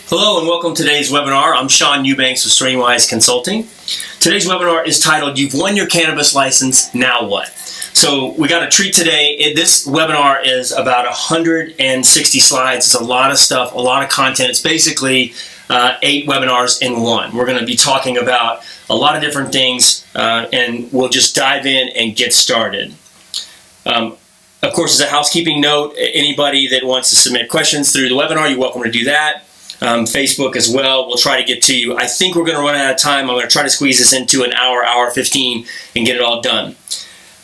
Hello and welcome to today's webinar. I'm Sean Eubanks with STRAINWISE Consulting. Today's webinar is titled, You've Won Your Cannabis License, Now What? So we got a treat today. This webinar is about 160 slides. It's a lot of stuff, a lot of content. It's basically 8 webinars in one. We're going to be talking about a lot of different things and we'll just dive in and get started. Of course, as a housekeeping note, anybody that wants to submit questions through the webinar, you're welcome to do that. Facebook as well. We'll try to get to you. I think we're going to run out of time. I'm going to try to squeeze this into an hour 15 and get it all done.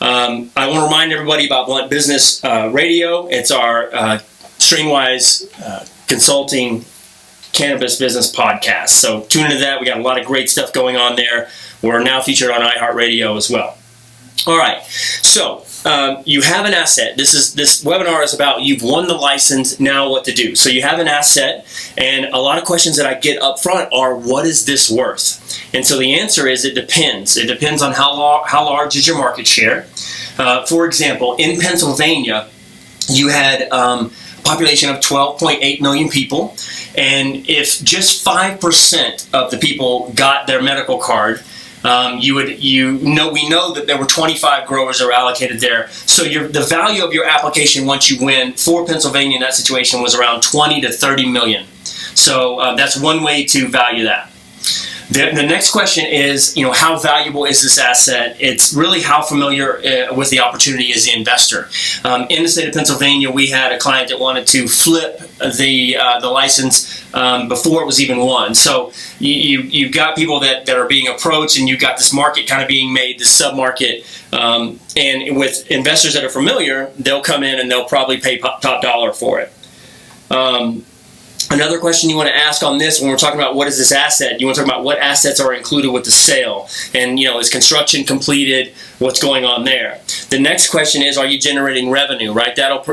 I want to remind everybody about Blunt Business Radio. It's our STRAINWISE Consulting Cannabis Business Podcast. So tune into that. We got a lot of great stuff going on there. We're now featured on iHeartRadio as well. All right. So you have an asset. This webinar is about you've won the license, now what to do. So you have an asset, and a lot of questions that I get up front are, what is this worth? And so the answer is it depends. It depends on how large is your market share. For example, in Pennsylvania, you had a population of 12.8 million people, and if just 5% of the people got their medical card, we know that there were 25 growers that were allocated there. So the value of your application once you win for Pennsylvania in that situation was around 20 to 30 million. So that's one way to value that. The next question is, how valuable is this asset? It's really how familiar with the opportunity is the investor. In the state of Pennsylvania, we had a client that wanted to flip the license before it was even won. So you've got people that are being approached, and you've got this market kind of being made, this sub-market. And with investors that are familiar, they'll come in and they'll probably pay top dollar for it. Another question you want to ask on this, when we're talking about what is this asset, you want to talk about what assets are included with the sale. And, is construction completed? What's going on there? The next question is, are you generating revenue, right? That'll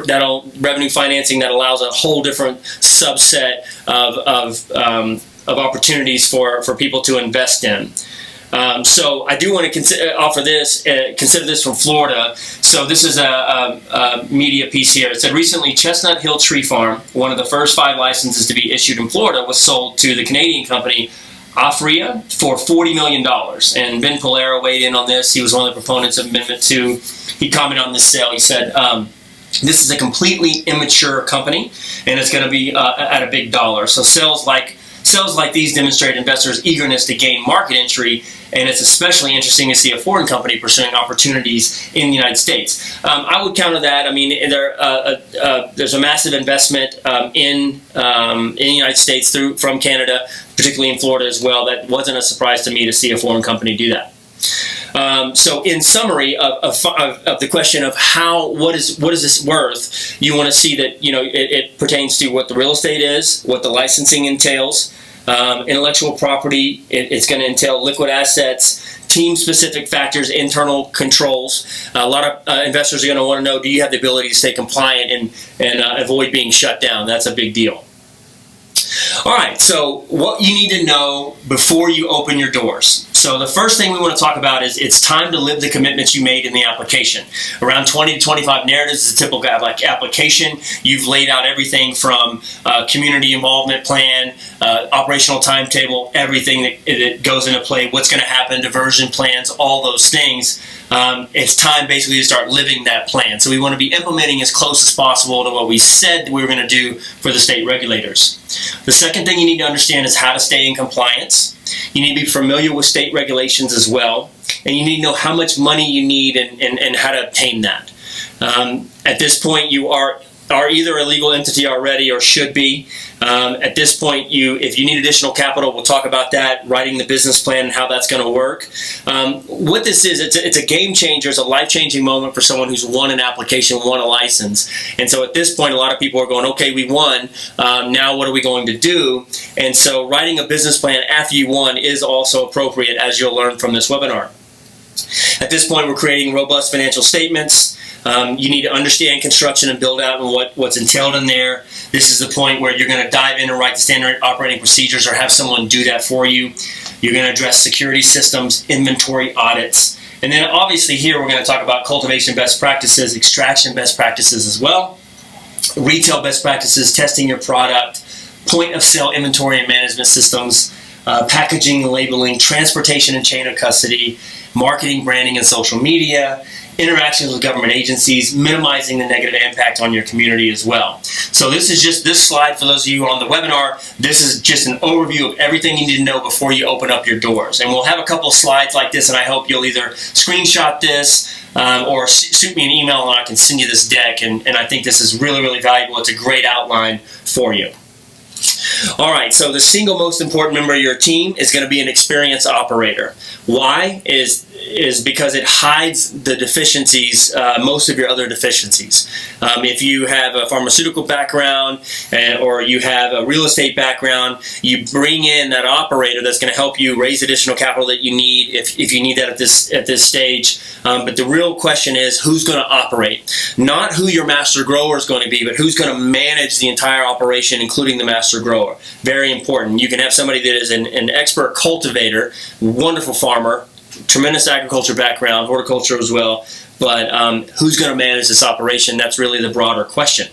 revenue financing that allows a whole different subset of opportunities for people to invest in. So I do want to consider this from Florida. So this is a media piece here. It said, recently Chestnut Hill Tree Farm, one of the first 5 licenses to be issued in Florida, was sold to the Canadian company Afria for $40 million. And Ben Polera weighed in on this. He was one of the proponents of Amendment 2. He commented on this sale. He said, this is a completely immature company, and it's going to be at a big dollar. So sales like these demonstrate investors' eagerness to gain market entry, and it's especially interesting to see a foreign company pursuing opportunities in the United States. I would counter that. I mean, there's a massive investment in the United States from Canada, particularly in Florida as well. That wasn't a surprise to me to see a foreign company do that. So in summary of the question of what is this worth, you want to see that it pertains to what the real estate is, what the licensing entails, intellectual property. It's going to entail liquid assets, team-specific factors, internal controls. A lot of investors are going to want to know: do you have the ability to stay compliant and avoid being shut down? That's a big deal. All right, so what you need to know before you open your doors. So the first thing we want to talk about is it's time to live the commitments you made in the application. Around 20 to 25 narratives is a typical application. You've laid out everything from community involvement plan, operational timetable, everything that goes into play, what's going to happen, diversion plans, all those things. It's time basically to start living that plan. So we want to be implementing as close as possible to what we said we were going to do for the state regulators. The second thing you need to understand is how to stay in compliance. You need to be familiar with state regulations as well, and you need to know how much money you need and how to obtain that. At this point, you are either a legal entity already or should be. At this point, if you need additional capital, we'll talk about that, writing the business plan and how that's going to work. What this is, it's a game changer. It's a life-changing moment for someone who's won an application, won a license. And so at this point, a lot of people are going, okay, we won. Now what are we going to do? And so writing a business plan after you won is also appropriate, as you'll learn from this webinar. At this point, we're creating robust financial statements. You need to understand construction and build out and what's entailed in there. This is the point where you're going to dive in and write the standard operating procedures or have someone do that for you. You're going to address security systems, inventory audits, And then obviously here we're going to talk about cultivation best practices, extraction best practices as well, retail best practices, testing your product, point of sale inventory and management systems, packaging and labeling, transportation and chain of custody, marketing, branding, and social media, interactions with government agencies, minimizing the negative impact on your community as well. So this is just this slide for those of you on the webinar. This is just an overview of everything you need to know before you open up your doors. And we'll have a couple of slides like this, and I hope you'll either screenshot this or shoot me an email and I can send you this deck. And I think this is really, really valuable. It's a great outline for you. All right, so the single most important member of your team is going to be an experienced operator. Why? Is because it hides the deficiencies, most of your other deficiencies. If you have a pharmaceutical background or you have a real estate background, you bring in that operator that's going to help you raise additional capital that you need if you need that at this stage. But the real question is who's going to operate. Not who your master grower is going to be, but who's going to manage the entire operation, including the master grower. Very important. You can have somebody that is an expert cultivator, wonderful farmer, tremendous agriculture background, horticulture as well, but who's going to manage this operation? That's really the broader question.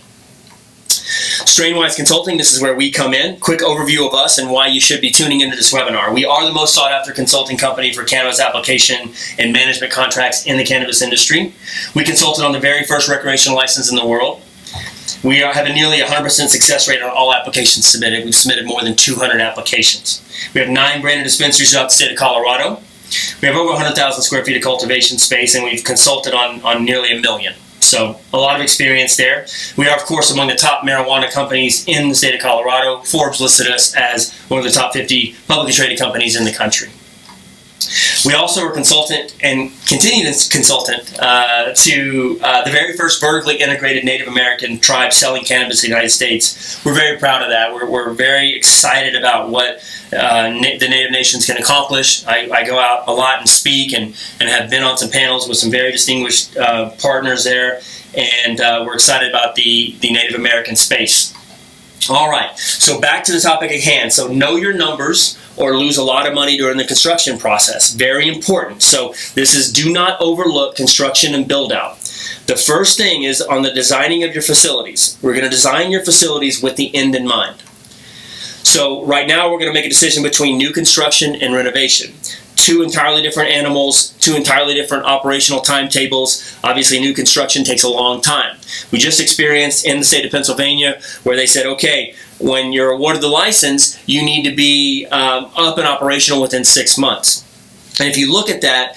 STRAINWISE Consulting, this is where we come in. Quick overview of us and why you should be tuning into this webinar. We are the most sought after consulting company for cannabis application and management contracts in the cannabis industry. We consulted on the very first recreational license in the world. We have a nearly 100% success rate on all applications submitted. We've submitted more than 200 applications. We have 9 branded dispensaries throughout the state of Colorado. We have over 100,000 square feet of cultivation space, and we've consulted on nearly 1 million. So a lot of experience there. We are, of course, among the top marijuana companies in the state of Colorado. Forbes listed us as one of the top 50 publicly traded companies in the country. We also are consultant and continue to consultant to the very first vertically integrated Native American tribe selling cannabis in the United States. We're very proud of that. We're very excited about what the Native Nations can accomplish. I go out a lot and speak and have been on some panels with some very distinguished partners there, and we're excited about the Native American space. All right, so back to the topic at hand. So know your numbers or lose a lot of money during the construction process. Very important. So this is do not overlook construction and build out. The first thing is on the designing of your facilities. We're going to design your facilities with the end in mind. So right now we're going to make a decision between new construction and renovation. 2 entirely different animals, 2 entirely different operational timetables. Obviously, new construction takes a long time. We just experienced in the state of Pennsylvania where they said, okay, when you're awarded the license, you need to be up and operational within 6 months. And if you look at that,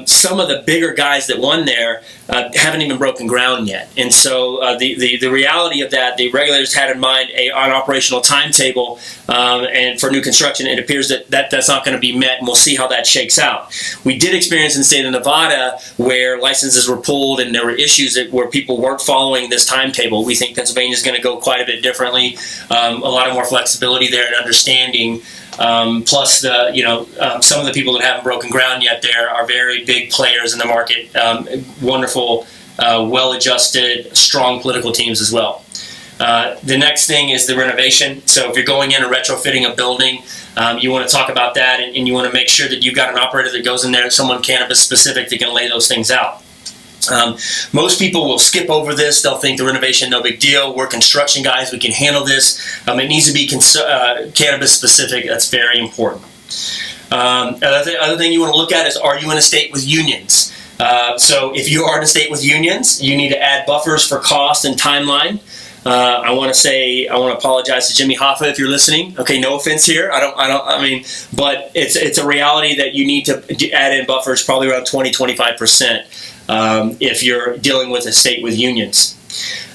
some of the bigger guys that won there haven't even broken ground yet. And so the reality of that, the regulators had in mind an operational timetable, and for new construction, it appears that's not going to be met, and we'll see how that shakes out. We did experience in the state of Nevada where licenses were pulled and there were issues where people weren't following this timetable. We think Pennsylvania is going to go quite a bit differently, a lot more flexibility there and understanding. Plus, some of the people that haven't broken ground yet there are very big players in the market, wonderful, well-adjusted, strong political teams as well. The next thing is the renovation. So if you're going in and retrofitting a building, you want to talk about that, and you want to make sure that you've got an operator that goes in there, someone cannabis specific that can lay those things out. Most people will skip over this. They'll think the renovation, no big deal. We're construction guys. We can handle this. It needs to be cannabis specific. That's very important. Other thing you want to look at is, are you in a state with unions? So if you are in a state with unions, you need to add buffers for cost and timeline. I want to apologize to Jimmy Hoffa if you're listening. Okay, no offense here. But it's a reality that you need to add in buffers, probably around 20-25%. If you're dealing with a state with unions.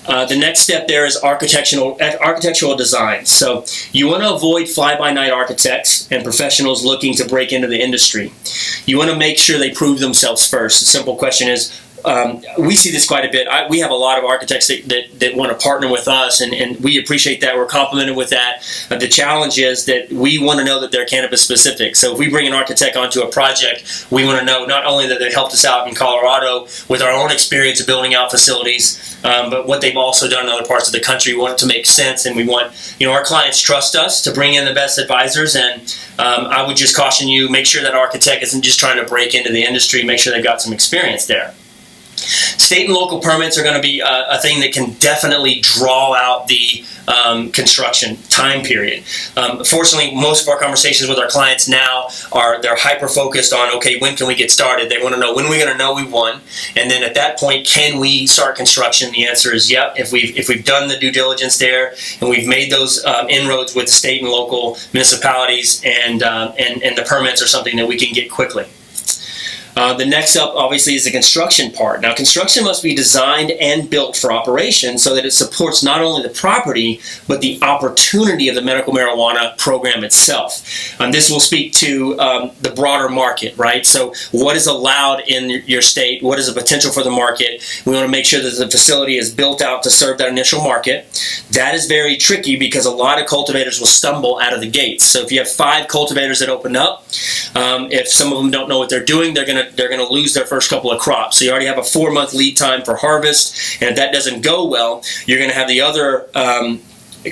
The next step there is architectural design. So you want to avoid fly-by-night architects and professionals looking to break into the industry. You want to make sure they prove themselves first. The simple question is, we see this quite a bit. We have a lot of architects that want to partner with us, and we appreciate that. We're complimented with that. The challenge is that we want to know that they're cannabis specific. So if we bring an architect onto a project, we want to know not only that they helped us out in Colorado with our own experience of building out facilities, but what they've also done in other parts of the country. We want it to make sense, and we want, our clients trust us to bring in the best advisors. And I would just caution you, make sure that architect isn't just trying to break into the industry. Make sure they've got some experience there. State and local permits are going to be a thing that can definitely draw out the construction time period. Fortunately, most of our conversations with our clients now they're hyper focused on, okay, when can we get started? They want to know when we're going to know we won, and then at that point, can we start construction? The answer is yep. If we've done the due diligence there and we've made those inroads with the state and local municipalities, and the permits are something that we can get quickly. The next up, obviously, is the construction part. Now, construction must be designed and built for operation so that it supports not only the property, but the opportunity of the medical marijuana program itself. This will speak to the broader market, right? So what is allowed in your state? What is the potential for the market? We want to make sure that the facility is built out to serve that initial market. That is very tricky because a lot of cultivators will stumble out of the gates. So if you have 5 cultivators that open up, if some of them don't know what they're doing, they're going to lose their first couple of crops. So you already have a 4-month lead time for harvest, and if that doesn't go well, you're going to have the other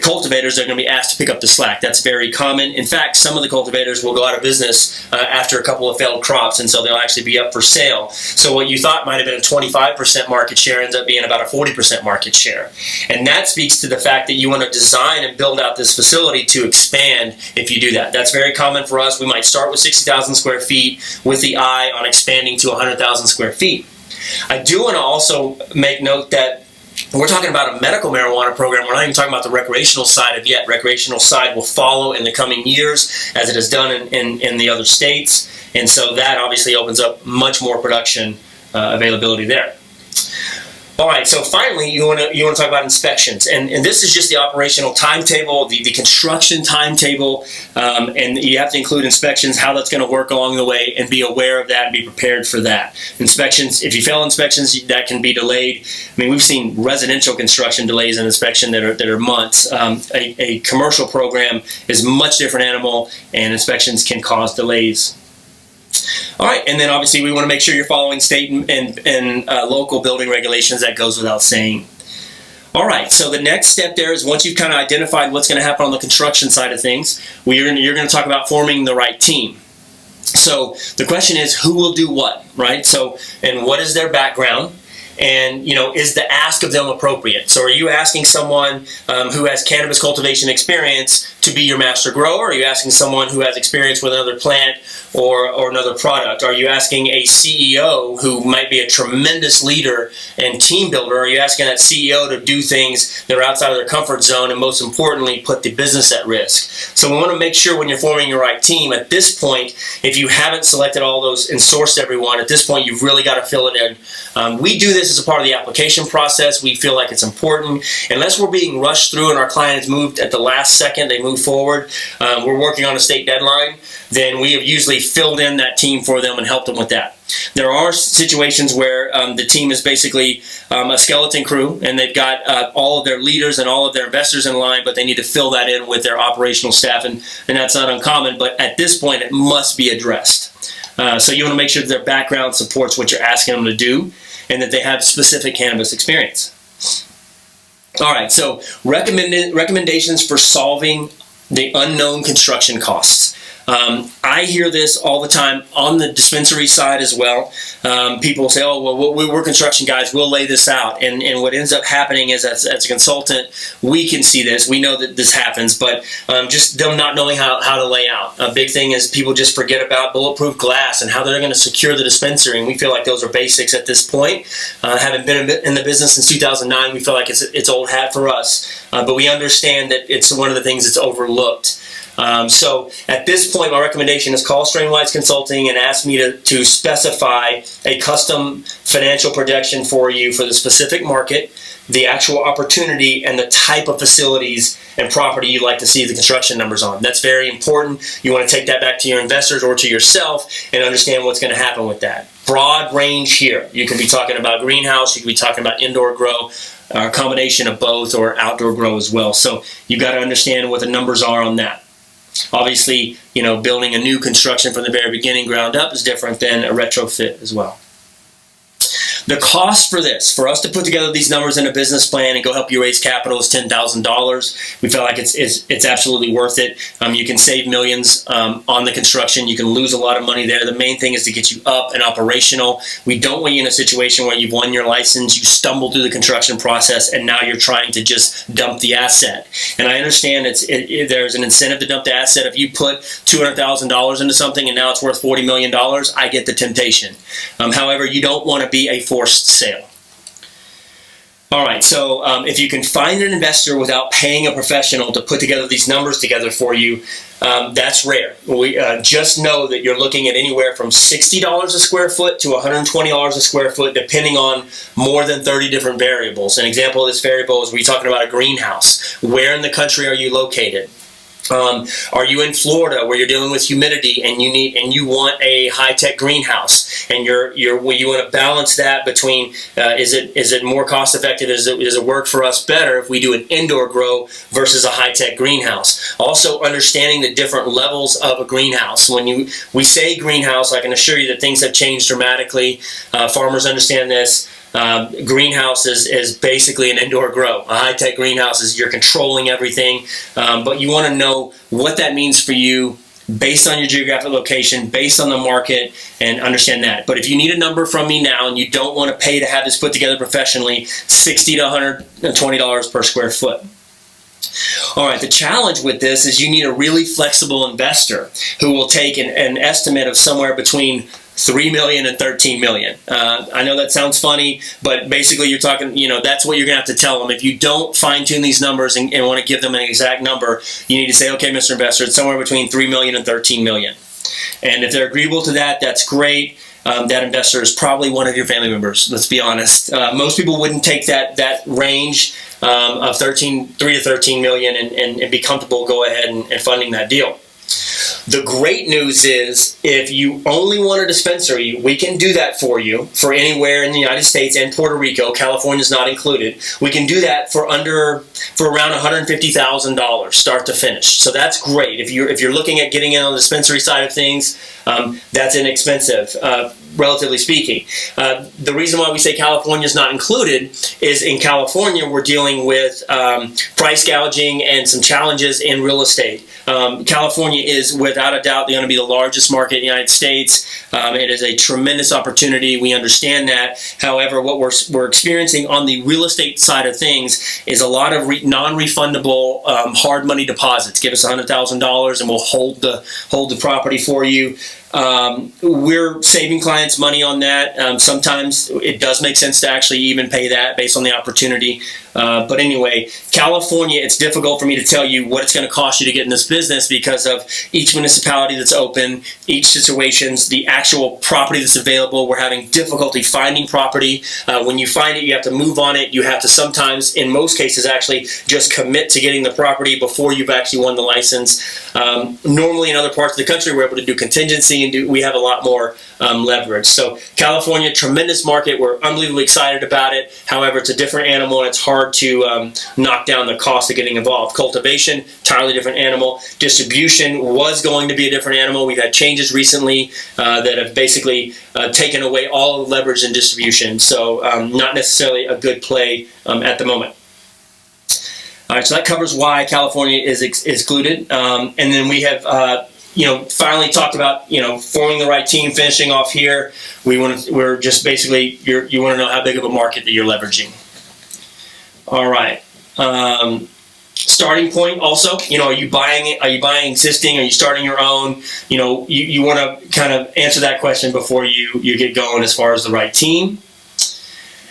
cultivators that are going to be asked to pick up the slack. That's very common. In fact, some of the cultivators will go out of business after a couple of failed crops, and so they'll actually be up for sale. So what you thought might have been a 25% market share ends up being about a 40% market share. And that speaks to the fact that you want to design and build out this facility to expand if you do that. That's very common for us. We might start with 60,000 square feet with the eye on expanding to 100,000 square feet. I do want to also make note that we're talking about a medical marijuana program. We're not even talking about the recreational side of yet. Recreational side will follow in the coming years as it has done in the other states. And so that obviously opens up much more production availability there. All right, so finally, you want to talk about inspections, and this is just the operational timetable, the construction timetable, and you have to include inspections, how that's going to work along the way, and be aware of that and be prepared for that. Inspections, if you fail inspections, that can be delayed. I mean, we've seen residential construction delays in inspection that are months. A commercial program is a much different animal, and inspections can cause delays. All right, and then obviously we want to make sure you're following state and local building regulations. That goes without saying. All right, so the next step there is once you've kind of identified what's going to happen on the construction side of things, you're going to talk about forming the right team. So the question is, who will do what, right? So, and what is their background? And, is the ask of them appropriate? So are you asking someone who has cannabis cultivation experience to be your master grower? Or are you asking someone who has experience with another plant or another product? Are you asking a CEO who might be a tremendous leader and team builder? Are you asking that CEO to do things that are outside of their comfort zone and, most importantly, put the business at risk? So we want to make sure when you're forming your right team, at this point, if you haven't selected all those and sourced everyone, at this point, you've really got to fill it in. We do this as a part of the application process. We feel like it's important. Unless we're being rushed through and our client has moved at the last second, they move forward, we're working on a state deadline, then we have usually filled in that team for them and helped them with that. There are situations where the team is basically a skeleton crew, and they've got all of their leaders and all of their investors in line, but they need to fill that in with their operational staff, and that's not uncommon, but at this point it must be addressed. So you want to make sure that their background supports what you're asking them to do, and that they have specific cannabis experience. All right, so recommendations for solving the unknown construction costs. I hear this all the time on the dispensary side as well. People say, oh, well, we're construction guys, we'll lay this out. And what ends up happening is, as a consultant, we can see this. We know that this happens, but just them not knowing how to lay out. A big thing is people just forget about bulletproof glass and how they're going to secure the dispensary. And we feel like those are basics at this point. Having been in the business since 2009, we feel like it's old hat for us. But we understand that it's one of the things that's overlooked. So at this point, my recommendation is call STRAINWISE Consulting and ask me to specify a custom financial projection for you for the specific market, the actual opportunity, and the type of facilities and property you'd like to see the construction numbers on. That's very important. You want to take that back to your investors or to yourself and understand what's going to happen with that. Broad range here. You could be talking about greenhouse, you could be talking about indoor grow, a combination of both, or outdoor grow as well. So you've got to understand what the numbers are on that. Obviously, building a new construction from the very beginning, ground up, is different than a retrofit as well. The cost for this, for us to put together these numbers in a business plan and go help you raise capital, is $10,000. We feel like it's absolutely worth it. You can save millions on the construction. You can lose a lot of money there. The main thing is to get you up and operational. We don't want you in a situation where you've won your license, you stumble through the construction process, and now you're trying to just dump the asset. And I understand there's an incentive to dump the asset. If you put $200,000 into something and now it's worth $40 million, I get the temptation. However, you don't want to be a forced sale. All right, so if you can find an investor without paying a professional to put together these numbers together for you, that's rare. We just know that you're looking at anywhere from $60 a square foot to $120 a square foot, depending on more than 30 different variables. An example of this variable is we're talking about a greenhouse. Where in the country are you located? Are you in Florida where you're dealing with humidity and you want a high-tech greenhouse, and you want to balance that between is it more cost effective, does it work for us better if we do an indoor grow versus a high-tech greenhouse? Also understanding the different levels of a greenhouse. When we say greenhouse, I can assure you that things have changed dramatically. Farmers understand this. Greenhouse is basically an indoor grow. A high-tech greenhouse is you're controlling everything, but you want to know what that means for you based on your geographic location, based on the market, and understand that. But if you need a number from me now and you don't want to pay to have this put together professionally, $60 to $120 per square foot. All right, the challenge with this is you need a really flexible investor who will take an estimate of somewhere between $3 million and $13 million. I know that sounds funny, but basically you're talking, that's what you're going to have to tell them. If you don't fine-tune these numbers and want to give them an exact number, you need to say, okay, Mr. Investor, it's somewhere between $3 million and $13 million. And if they're agreeable to that, that's great. That investor is probably one of your family members, let's be honest. Most people wouldn't take that range of $3 to $13 million and be comfortable go ahead and funding that deal. The great news is if you only want a dispensary, we can do that for you for anywhere in the United States and Puerto Rico. California is not included. We can do that for around $150,000 start to finish. So that's great. If you're looking at getting in on the dispensary side of things, that's inexpensive, relatively speaking. The reason why we say California is not included is in California we're dealing with price gouging and some challenges in real estate. California is without a doubt going to be the largest market in the United States. It is a tremendous opportunity. We understand that. However, what we're experiencing on the real estate side of things is a lot of non-refundable hard money deposits. Give us $100,000 and we'll hold the property for you. We're saving clients money on that. Sometimes it does make sense to actually even pay that based on the opportunity. But anyway, California, it's difficult for me to tell you what it's going to cost you to get in this business because of each municipality that's open, each situations, the actual property that's available. We're having difficulty finding property. When you find it, you have to move on it. You have to sometimes, in most cases, actually just commit to getting the property before you've actually won the license. Normally in other parts of the country, we're able to do contingency and we have a lot more leverage. So California, tremendous market. We're unbelievably excited about it. However, it's a different animal and it's hard to knock down the cost of getting involved. Cultivation, entirely different animal. Distribution was going to be a different animal. We've had changes recently that have basically taken away all the leverage in distribution. So not necessarily a good play at the moment. All right, so that covers why California is excluded. And then we have finally talked about, forming the right team, finishing off here. We're just basically, you want to know how big of a market that you're leveraging. All right. Starting point also, are you buying existing? Are you starting your own? You want to kind of answer that question before you get going as far as the right team.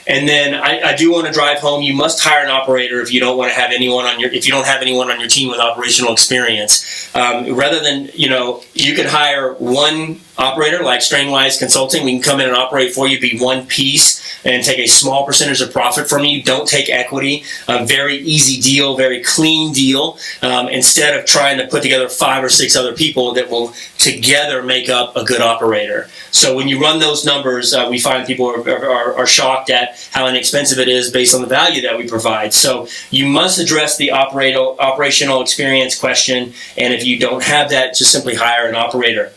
And then I do want to drive home. You must hire an operator if you don't want to have anyone on if you don't have anyone on your team with operational experience. Rather than, you can hire one operator like STRAINWISE Consulting. We can come in and operate for you, be one piece, and take a small percentage of profit from you. Don't take equity. A very easy deal, very clean deal. Instead of trying to put together 5 or 6 other people that will together make up a good operator. So when you run those numbers, we find people are shocked at how inexpensive it is based on the value that we provide. So you must address the operational experience question, and if you don't have that, just simply hire an operator.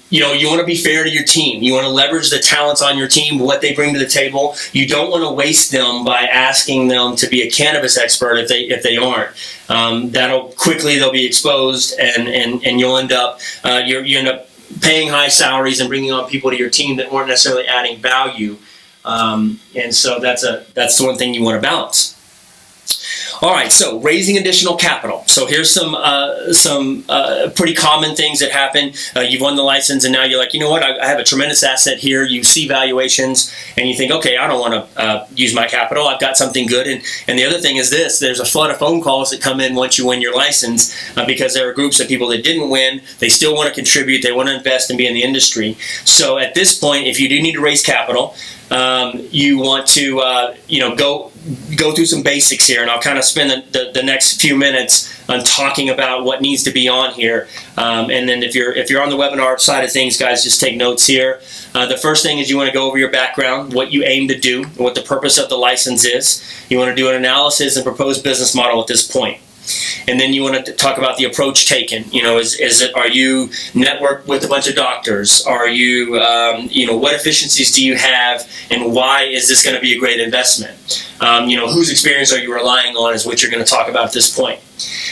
You want to be fair to your team. You want to leverage the talents on your team, what they bring to the table. You don't want to waste them by asking them to be a cannabis expert if they aren't. They'll be exposed, and you'll end up you end up paying high salaries and bringing on people to your team that weren't necessarily adding value. And so that's the one thing you want to balance. All right, so raising additional capital. So here's some pretty common things that happen. You've won the license, and now you're like, you know what? I have a tremendous asset here. You see valuations, and you think, okay, I don't want to use my capital. I've got something good. And the other thing is this: there's a flood of phone calls that come in once you win your license because there are groups of people that didn't win. They still want to contribute. They want to invest and be in the industry. So at this point, if you do need to raise capital, you want to go through some basics here, and I'll kind of spend the next few minutes on talking about what needs to be on here. And then if you're on the webinar side of things, guys, just take notes here. The first thing is you want to go over your background, what you aim to do, what the purpose of the license is. You want to do an analysis and proposed business model at this point. And then you want to talk about the approach taken. Are you networked with a bunch of doctors? Are you, what efficiencies do you have, and why is this going to be a great investment? Whose experience are you relying on is what you're going to talk about at this point.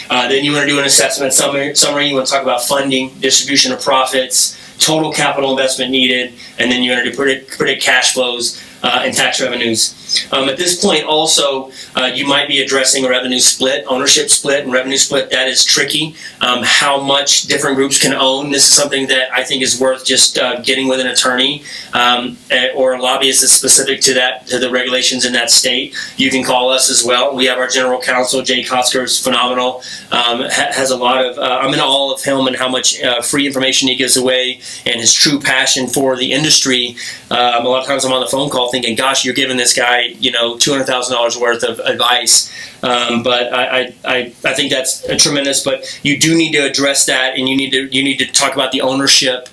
Then you want to do an assessment summary. You want to talk about funding, distribution of profits, total capital investment needed, and then you're going to predict cash flows and tax revenues. At this point, also, you might be addressing a revenue split, ownership split, and revenue split. That is tricky. How much different groups can own. This is something that I think is worth just getting with an attorney or a lobbyist that's specific to the regulations in that state. You can call us as well. We have our general counsel, Jay Kotzker, is phenomenal. Has a lot of, I'm in awe of him and how much free information he gives away and his true passion for the industry. A lot of times I'm on the phone call thinking, gosh, you're giving this guy, $200,000 worth of advice. But I think that's tremendous. But you do need to address that, and you need to talk about the ownership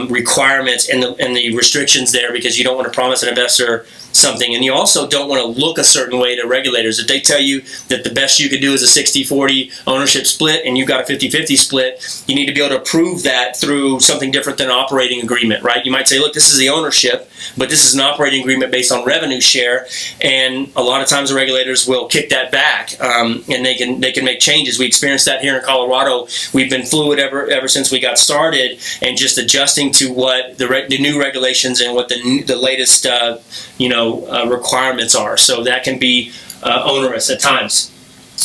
requirements and the restrictions there, because you don't want to promise an investor something, and you also don't want to look a certain way to regulators. If they tell you that the best you could do is a 60-40 ownership split and you've got a 50-50 split, you need to be able to prove that through something different than an operating agreement, right? You might say, look, this is the ownership, but this is an operating agreement based on revenue share, and a lot of times the regulators will kick that back, and they can make changes. We experienced that here in Colorado. We've been fluid ever since we got started, and just adjusting to what the new regulations and what the latest requirements are. So that can be onerous at times.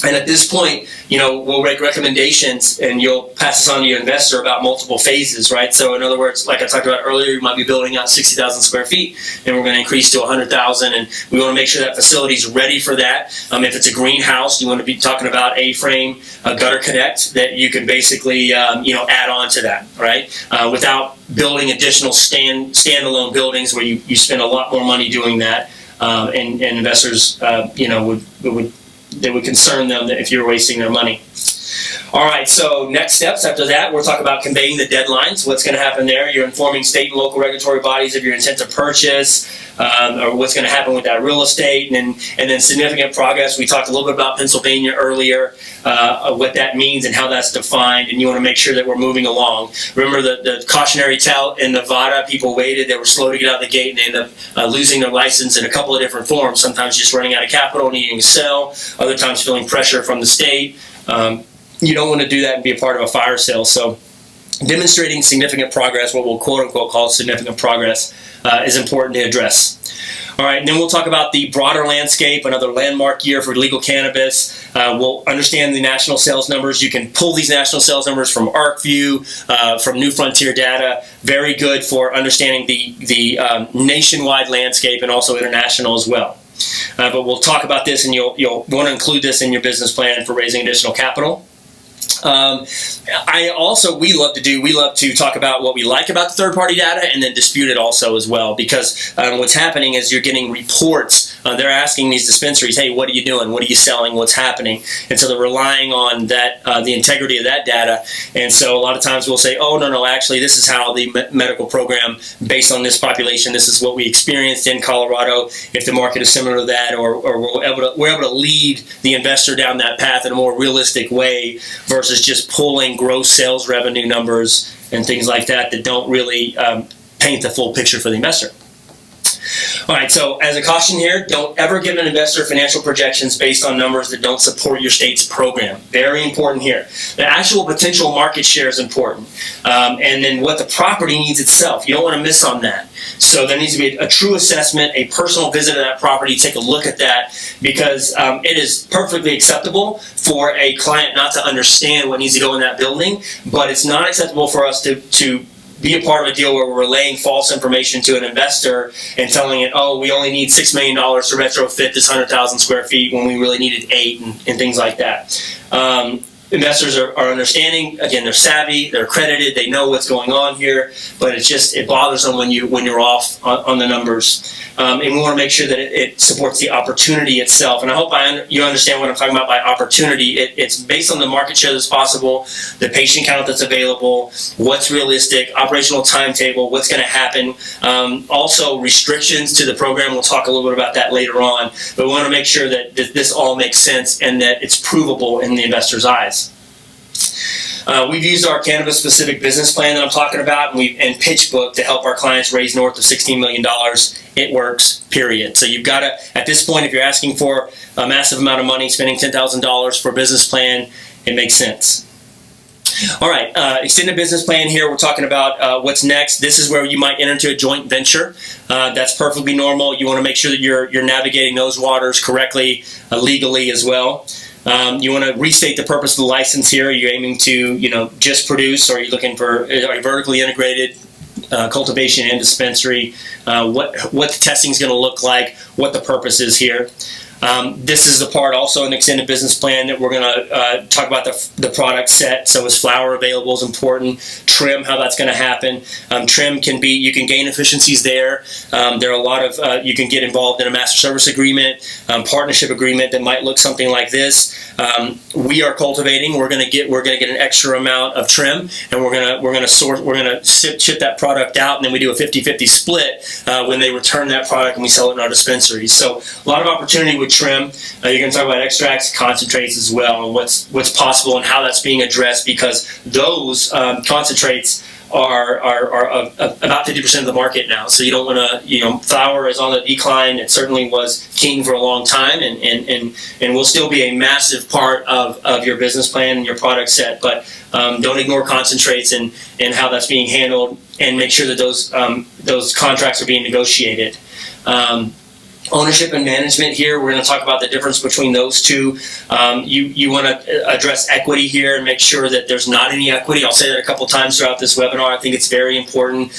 And at this point, we'll make recommendations, and you'll pass this on to your investor about multiple phases, right? So in other words, like I talked about earlier, you might be building out 60,000 square feet, and we're going to increase to 100,000, and we want to make sure that facility is ready for that. If it's a greenhouse, you want to be talking about A-frame, a gutter connect that you can basically, add on to that, right? Without building additional standalone buildings where you spend a lot more money doing that, and investors, they would concern them that if you're wasting their money. All right, so next steps after that, we'll talk about conveying the deadlines. What's going to happen there? You're informing state and local regulatory bodies of your intent to purchase, or what's going to happen with that real estate, and then significant progress. We talked a little bit about Pennsylvania earlier, what that means and how that's defined, and you want to make sure that we're moving along. Remember the cautionary tale in Nevada, people waited, they were slow to get out of the gate, and they ended up losing their license in a couple of different forms, sometimes just running out of capital, needing to sell, other times feeling pressure from the state. You don't want to do that and be a part of a fire sale. So demonstrating significant progress, what we'll quote-unquote call significant progress, is important to address. All right, and then we'll talk about the broader landscape, another landmark year for legal cannabis. We'll understand the national sales numbers. You can pull these national sales numbers from ArcView, from New Frontier Data. Very good for understanding the nationwide landscape and also international as well. But we'll talk about this, and you'll want to include this in your business plan for raising additional capital. We love to talk about what we like about the third-party data and then dispute it also as well, because what's happening is you're getting reports. They're asking these dispensaries, hey, what are you doing? What are you selling? What's happening? And so they're relying on that, the integrity of that data. And so a lot of times we'll say, oh, no, actually, this is how the medical program, based on this population, this is what we experienced in Colorado. If the market is similar to that, or we're able to lead the investor down that path in a more realistic way versus just pulling gross sales revenue numbers and things like that don't really paint the full picture for the investor. All right, so as a caution here, don't ever give an investor financial projections based on numbers that don't support your state's program. Very important here. The actual potential market share is important. And then what the property needs itself. You don't want to miss on that. So there needs to be a true assessment, a personal visit to that property, take a look at that, because it is perfectly acceptable for a client not to understand what needs to go in that building, but it's not acceptable for us to be a part of a deal where we're relaying false information to an investor and telling it, oh, we only need $6 million to retrofit this 100,000 square feet when we really needed 8 and things like that. Investors are understanding. Again, they're savvy, they're accredited, they know what's going on here, but it bothers them when you're off on the numbers. And we want to make sure that it supports the opportunity itself. And I hope you understand what I'm talking about by opportunity. It's based on the market share that's possible, the patient count that's available, what's realistic, operational timetable, what's going to happen. Also, restrictions to the program. We'll talk a little bit about that later on. But we want to make sure that this all makes sense and that it's provable in the investor's eyes. We've used our cannabis-specific business plan that I'm talking about and pitch book to help our clients raise north of $16 million. It works, period. So you've got to, at this point, if you're asking for a massive amount of money, spending $10,000 for a business plan, it makes sense. All right, extended business plan here. We're talking about what's next. This is where you might enter into a joint venture. That's perfectly normal. You want to make sure that you're navigating those waters correctly, legally as well. You want to restate the purpose of the license here. Are you aiming to, just produce, or are you looking for are you vertically integrated cultivation and dispensary? What the testing is going to look like? What the purpose is here? This is the part also in the extended business plan that we're going to talk about the product set. So is flower available is important. Trim, how that's going to happen. Trim you can gain efficiencies there. There are a lot of, you can get involved in a master service agreement, partnership agreement that might look something like this. We are cultivating. We're going to get an extra amount of trim, and we're going to ship that product out, and then we do a 50-50 split when they return that product and we sell it in our dispensaries. So a lot of opportunity with trim. You're going to talk about extracts, concentrates as well, and what's possible and how that's being addressed, because those concentrates are about 50% of the market now. So you don't want to, flower is on the decline. It certainly was king for a long time, and will still be a massive part of your business plan and your product set. But don't ignore concentrates and how that's being handled, and make sure that those contracts are being negotiated. Ownership and management here, we're going to talk about the difference between those two. You want to address equity here and make sure that there's not any equity. I'll say that a couple times throughout this webinar. I think it's very important.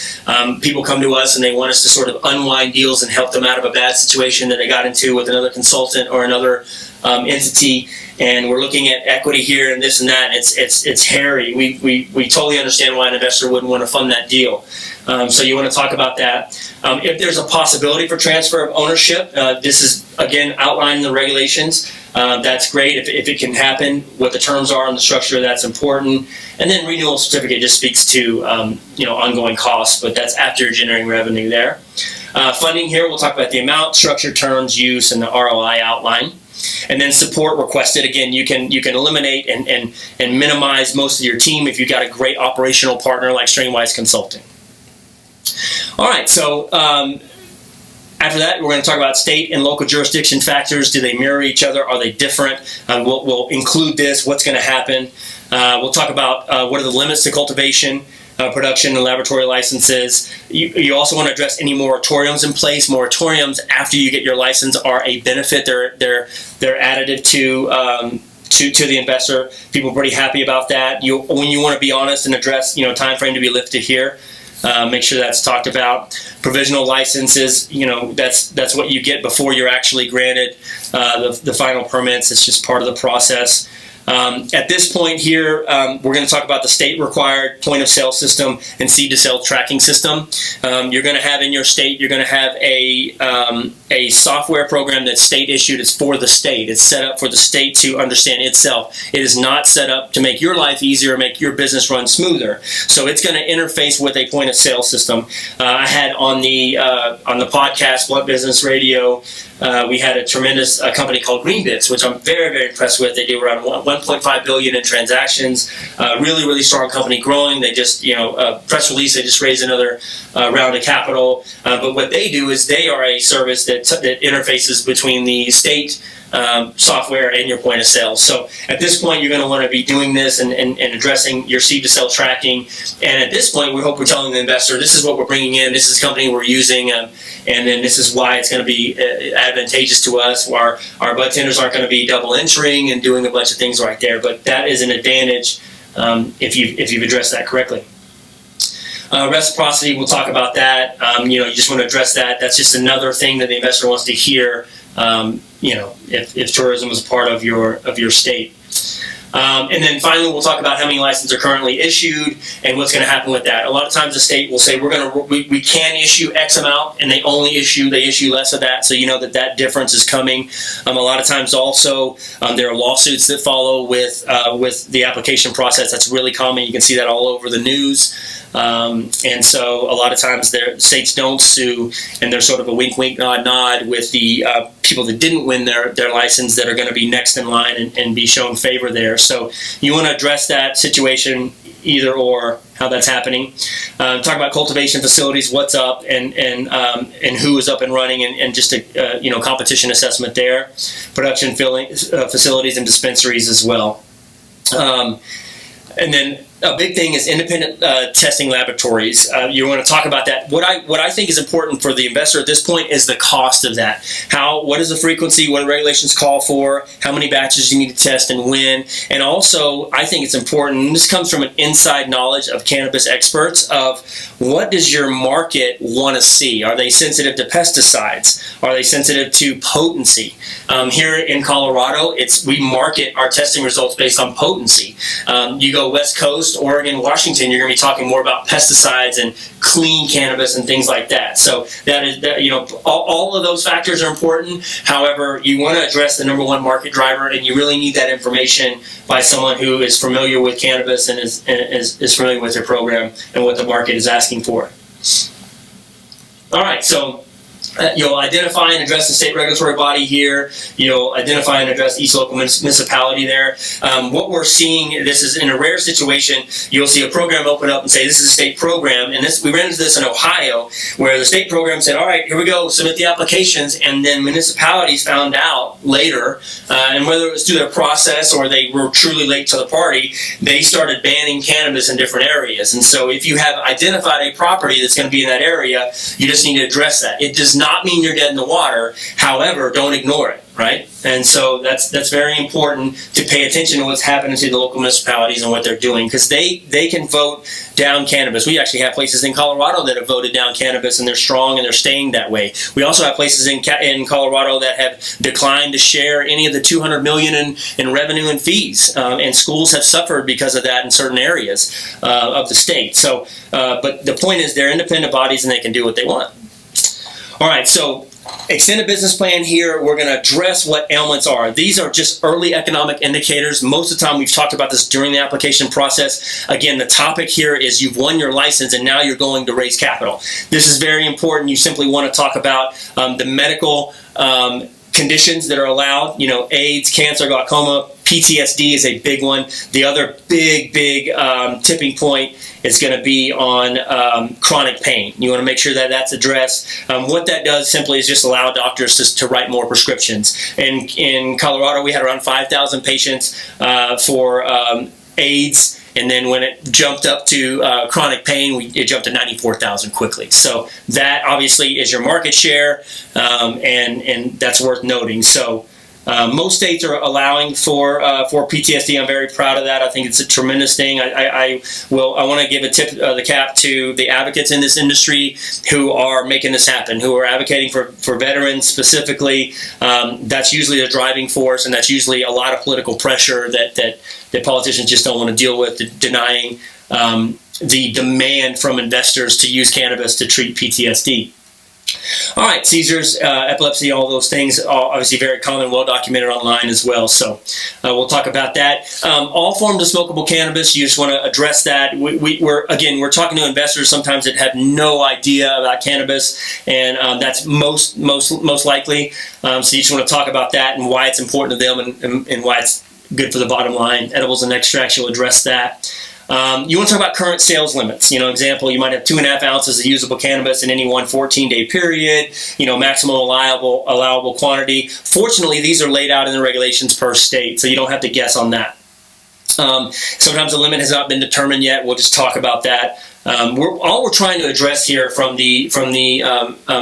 People come to us and they want us to sort of unwind deals and help them out of a bad situation that they got into with another consultant or another entity, and we're looking at equity here and this and that. And it's hairy. We totally understand why an investor wouldn't want to fund that deal. So you want to talk about that. If there's a possibility for transfer of ownership, this is again outlined in the regulations. That's great if it can happen. What the terms are and the structure, that's important. And then renewal certificate just speaks to ongoing costs, but that's after generating revenue there. Funding here, we'll talk about the amount, structure, terms, use, and the ROI outline. And then support requested. Again, you can eliminate and minimize most of your team if you've got a great operational partner like STRAINWISE Consulting. All right, so after that, we're going to talk about state and local jurisdiction factors. Do they mirror each other? Are they different? We'll include this. What's going to happen? We'll talk about what are the limits to cultivation. production and laboratory licenses. You also want to address any moratoriums in place. Moratoriums after you get your license are a benefit. They're additive to the investor. People are pretty happy about that. When you want to be honest and address, time frame to be lifted here, make sure that's talked about. Provisional licenses, that's what you get before you're actually granted the final permits. It's just part of the process. At this point here, we're going to talk about the state-required point-of-sale system and seed-to-sale tracking system. You're going to have in your state, you're going to have a software program that's state-issued. It's for the state. It's set up for the state to understand itself. It is not set up to make your life easier, make your business run smoother. So it's going to interface with a point-of-sale system. I had on the podcast, Blunt Business Radio, we had a tremendous company called Greenbits, which I'm very, very impressed with. They do around 1.5 billion in transactions. Really, really strong company, growing. They just, press release. They just raised another round of capital. But what they do is they are a service that interfaces between the state software and your point of sale. So at this point, you're going to want to be doing this and addressing your seed to sale tracking. And at this point, we hope we're telling the investor, this is what we're bringing in, this is the company we're using, and then this is why it's going to be advantageous to us. Our bud tenders aren't going to be double entering and doing a bunch of things right there. But that is an advantage if you've addressed that correctly. Reciprocity, we'll talk about that. You just want to address that. That's just another thing that the investor wants to hear. If tourism is part of your state. And then finally, we'll talk about how many licenses are currently issued and what's going to happen with that. A lot of times the state will say we can issue X amount, and they issue less of that, so you know that difference is coming. A lot of times also there are lawsuits that follow with the application process. That's really common. You can see that all over the news. And so a lot of times states don't sue, and there's sort of a wink, wink, nod, nod with the people that didn't win their license that are going to be next in line and be shown favor there. So you want to address that situation, either or, how that's happening. Talk about cultivation facilities, what's up, and who is up and running, and just a competition assessment there. Production facilities and dispensaries as well. And then a big thing is independent testing laboratories. You want to talk about that. What I think is important for the investor at this point is the cost of that. What is the frequency? What do regulations call for? How many batches you need to test and when? And also, I think it's important, and this comes from an inside knowledge of cannabis experts, of what does your market want to see? Are they sensitive to pesticides? Are they sensitive to potency? Here in Colorado, we market our testing results based on potency. You go West Coast, Oregon, Washington, you're going to be talking more about pesticides and clean cannabis and things like that. So all of those factors are important. However, you want to address the number one market driver, and you really need that information by someone who is familiar with cannabis and is familiar with your program and what the market is asking for. All right, so you'll identify and address the state regulatory body here. You'll identify and address each local municipality there. What we're seeing, this is in a rare situation, you'll see a program open up and say, this is a state program. And we ran into this in Ohio, where the state program said, all right, here we go, submit the applications. And then municipalities found out later, and whether it was through their process or they were truly late to the party, they started banning cannabis in different areas. And so if you have identified a property that's going to be in that area, you just need to address that. It does not mean you're dead in the water. However, don't ignore it, right? And so that's very important to pay attention to what's happening to the local municipalities and what they're doing, because they can vote down cannabis. We actually have places in Colorado that have voted down cannabis, and they're strong and they're staying that way. We also have places in Colorado that have declined to share any of the $200 million in revenue and fees, and schools have suffered because of that in certain areas of the state. So, but the point is, they're independent bodies and they can do what they want. All right, so extended business plan here, we're going to address what ailments are. These are just early economic indicators. Most of the time, we've talked about this during the application process. Again, the topic here is you've won your license and now you're going to raise capital. This is very important. You simply want to talk about the medical conditions that are allowed. AIDS, cancer, glaucoma, PTSD is a big one. The other big tipping point is going to be on chronic pain. You want to make sure that that's addressed. What that does simply is just allow doctors to write more prescriptions. In Colorado, we had around 5,000 patients for AIDS and then when it jumped up to chronic pain, it jumped to 94,000 quickly. So that obviously is your market share, and that's worth noting. So most states are allowing for PTSD. I'm very proud of that. I think it's a tremendous thing. I want to give a tip of the cap to the advocates in this industry who are making this happen, who are advocating for veterans specifically. That's usually the driving force, and that's usually a lot of political pressure that politicians just don't want to deal with, denying the demand from investors to use cannabis to treat PTSD. All right, seizures, epilepsy, all those things, obviously very common, well documented online as well. So we'll talk about that. All forms of smokable cannabis, you just want to address that. We're talking to investors sometimes that have no idea about cannabis, and that's most likely. So you just want to talk about that and why it's important to them and why it's good for the bottom line. Edibles and extracts, you'll address that. You want to talk about current sales limits. Example, you might have 2.5 ounces of usable cannabis in any one 14-day period, maximum allowable quantity. Fortunately, these are laid out in the regulations per state, so you don't have to guess on that. Sometimes the limit has not been determined yet. We'll just talk about that. All we're trying to address here from the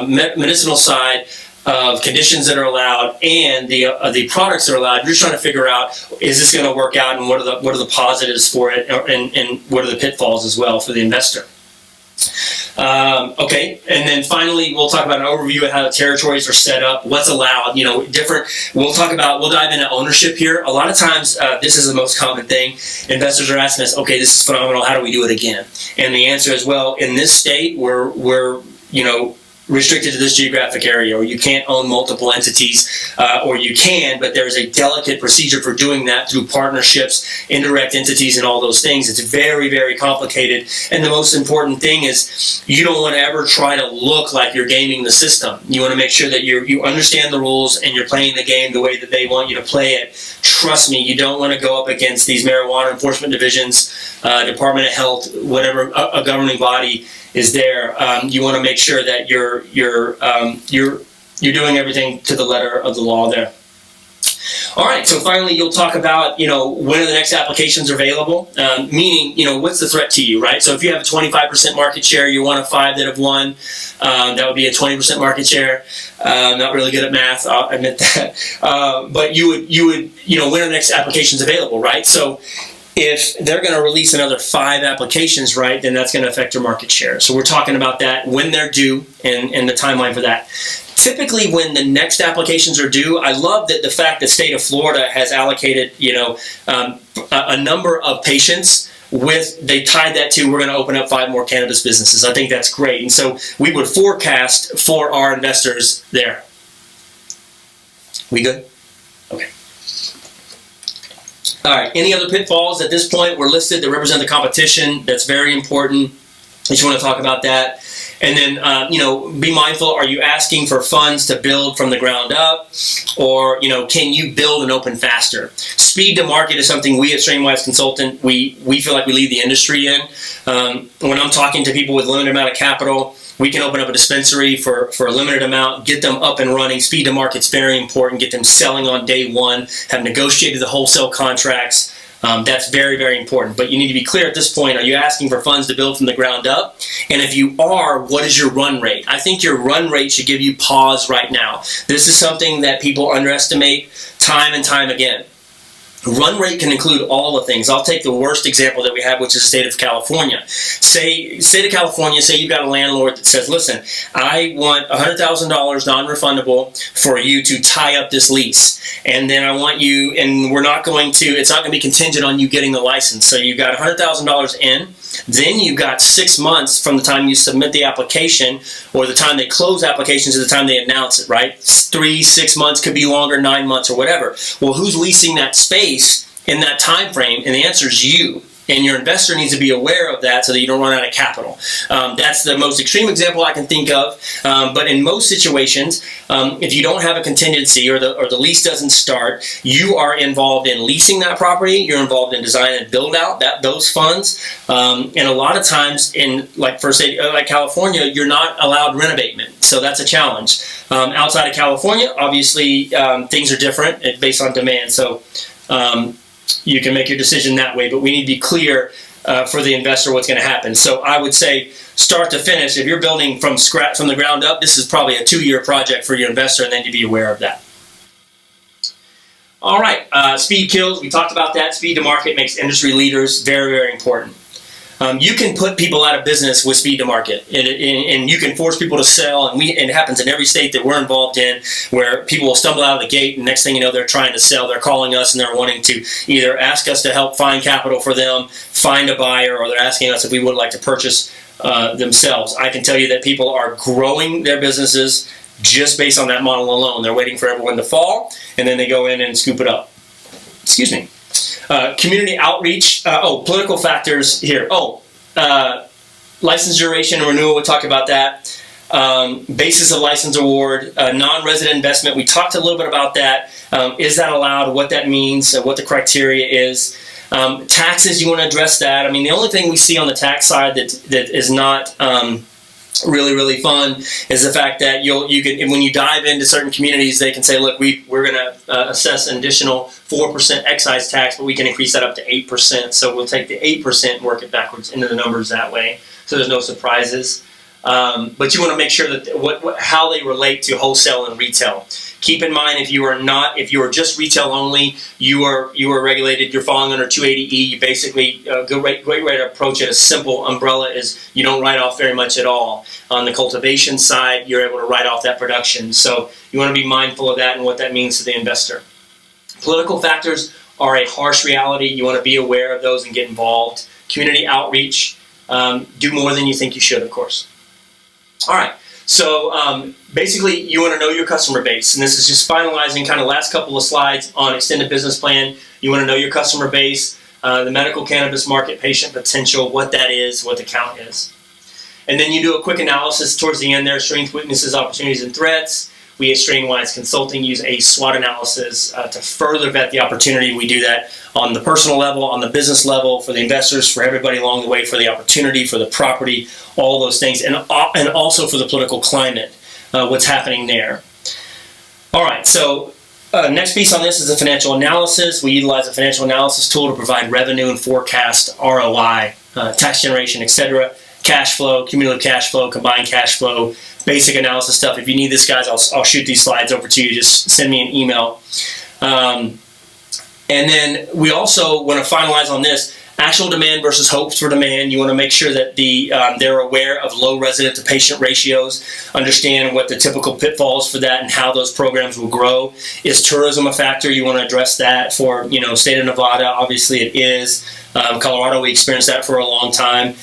medicinal side of conditions that are allowed and the products that are allowed. You're just trying to figure out, is this going to work out, and what are the positives for it, and what are the pitfalls as well for the investor. Okay, and then finally we'll talk about an overview of how the territories are set up, what's allowed, different. We'll dive into ownership here. A lot of times this is the most common thing. Investors are asking us, okay, this is phenomenal, how do we do it again? And the answer is, well, in this state we're restricted to this geographic area, or you can't own multiple entities, or you can, but there's a delicate procedure for doing that through partnerships, indirect entities, and all those things. It's very, very complicated, and the most important thing is you don't want to ever try to look like you're gaming the system. You want to make sure that you understand the rules and you're playing the game the way that they want you to play it. Trust me, you don't want to go up against these marijuana enforcement divisions, Department of Health, whatever a governing body is there. You want to make sure that you're doing everything to the letter of the law there. All right, so finally you'll talk about, when are the next applications available, meaning, what's the threat to you, right? So if you have a 25% market share, you're one of 5 that have won, that would be a 20% market share. Not really good at math, I'll admit that. But you would, when are the next applications available, right? So if they're going to release another 5 applications, right, then that's going to affect your market share. So we're talking about that, when they're due, and the timeline for that. Typically, when the next applications are due, I love that the fact that the state of Florida has allocated, a number of patients they tied that to, we're going to open up 5 more cannabis businesses. I think that's great. And so we would forecast for our investors there. We good? Okay. All right, any other pitfalls at this point were listed that represent the competition? That's very important. I just want to talk about that. And then, be mindful, are you asking for funds to build from the ground up? Or, can you build and open faster? Speed to market is something we at STRAINWISE Consulting, we feel like we lead the industry in. When I'm talking to people with a limited amount of capital, we can open up a dispensary for a limited amount, get them up and running. Speed to market's very important. Get them selling on day one, have negotiated the wholesale contracts. That's very, very important. But you need to be clear at this point, are you asking for funds to build from the ground up? And if you are, what is your run rate? I think your run rate should give you pause right now. This is something that people underestimate time and time again. Run rate can include all the things. I'll take the worst example that we have, which is the state of California. State of California, say you've got a landlord that says, listen, I want $100,000 non-refundable for you to tie up this lease. And then I want you, and it's not going to be contingent on you getting the license. So you've got $100,000 in. Then you've got 6 months from the time you submit the application, or the time they close applications to the time they announce it, right? 3, 6 months, could be longer, 9 months, or whatever. Well, who's leasing that space in that time frame? And the answer is you. And your investor needs to be aware of that so that you don't run out of capital. That's the most extreme example I can think of. But in most situations, if you don't have a contingency or the lease doesn't start, you are involved in leasing that property. You're involved in design and build out those funds. And a lot of times for a state like California, you're not allowed rent abatement. So that's a challenge. Outside of California, obviously, things are different based on demand. So you can make your decision that way. But we need to be clear for the investor what's going to happen. So I would say start to finish, if you're building from scratch, from the ground up, this is probably a 2-year project for your investor, and then to be aware of that. All right, speed kills. We talked about that. Speed to market makes industry leaders very, very important. You can put people out of business with speed to market, and you can force people to sell, and it happens in every state that we're involved in, where people will stumble out of the gate, and next thing you know, they're trying to sell. They're calling us, and they're wanting to either ask us to help find capital for them, find a buyer, or they're asking us if we would like to purchase themselves. I can tell you that people are growing their businesses just based on that model alone. They're waiting for everyone to fall, and then they go in and scoop it up. Excuse me. Community outreach. Political factors here. License duration and renewal. We talked about that. Basis of license award. Non-resident investment. We talked a little bit about that. Is that allowed? What that means? What the criteria is. Taxes. You want to address that. I mean, the only thing we see on the tax side that is not really fun is the fact that you can, when you dive into certain communities, they can say, look, we're going to assess an additional 4% excise tax, but we can increase that up to 8%. So we'll take the 8% and work it backwards into the numbers that way, so there's no surprises. But you want to make sure that how they relate to wholesale and retail. Keep in mind, if you are just retail only, you are regulated. You're falling under 280E. You basically great way to approach it. A simple umbrella is you don't write off very much at all. On the cultivation side, you're able to write off that production. So you want to be mindful of that and what that means to the investor. Political factors are a harsh reality. You want to be aware of those and get involved. Community outreach. Do more than you think you should, of course. All right. So basically, you want to know your customer base, and this is just finalizing kind of last couple of slides on extended business plan. You want to know your customer base, the medical cannabis market, patient potential, what that is, what the count is. And then you do a quick analysis towards the end there, strengths, weaknesses, opportunities, and threats. We at STRAINWISE Consulting use a SWOT analysis to further vet the opportunity. We do that on the personal level, on the business level, for the investors, for everybody along the way, for the opportunity, for the property, all those things, and also for the political climate, what's happening there. All right, so next piece on this is the financial analysis. We utilize a financial analysis tool to provide revenue and forecast, ROI, tax generation, etc., cash flow, cumulative cash flow, combined cash flow, basic analysis stuff. If you need this, guys, I'll shoot these slides over to you. Just send me an email. And then we also want to finalize on this, actual demand versus hopes for demand. You want to make sure that they're aware of low resident to patient ratios, understand what the typical pitfalls for that and how those programs will grow. Is tourism a factor? You want to address that for, state of Nevada. Obviously it is. Colorado, we experienced that for a long time.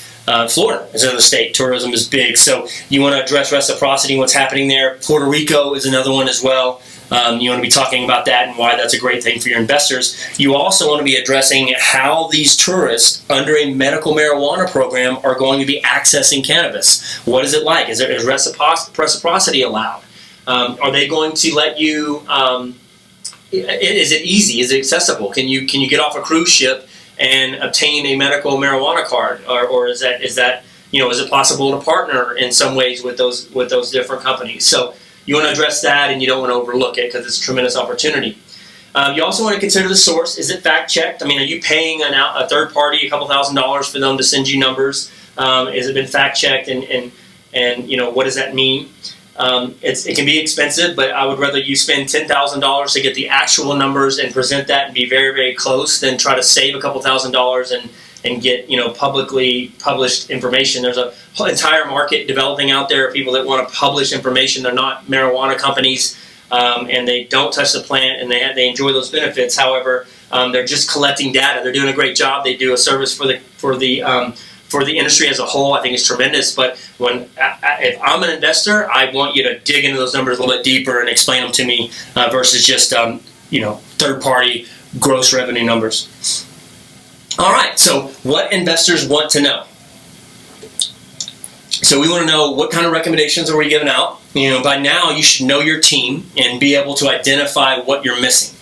Florida is another state. Tourism is big. So you want to address reciprocity and what's happening there. Puerto Rico is another one as well. You want to be talking about that and why that's a great thing for your investors. You also want to be addressing how these tourists under a medical marijuana program are going to be accessing cannabis. What is it like? Is reciprocity allowed? Are they going to let you, is it easy? Is it accessible? Can you get off a cruise ship and obtain a medical marijuana card, or is that is it possible to partner in some ways with those different companies? So you want to address that, and you don't want to overlook it because it's a tremendous opportunity. You also want to consider the source. Is it fact checked? I mean, are you paying a third party a couple $1,000s for them to send you numbers? Has it been fact checked, and what does that mean? It can be expensive, but I would rather you spend $10,000 to get the actual numbers and present that and be very, very close than try to save a couple $1,000s and get publicly published information. There's a whole entire market developing out there of people that want to publish information. They're not marijuana companies, and they don't touch the plant, and they enjoy those benefits. However, they're just collecting data. They're doing a great job. They do a service for the industry as a whole. I think it's tremendous. But if I'm an investor, I want you to dig into those numbers a little bit deeper and explain them to me versus just third-party gross revenue numbers. All right. So what investors want to know? So we want to know what kind of recommendations are we giving out. By now you should know your team and be able to identify what you're missing.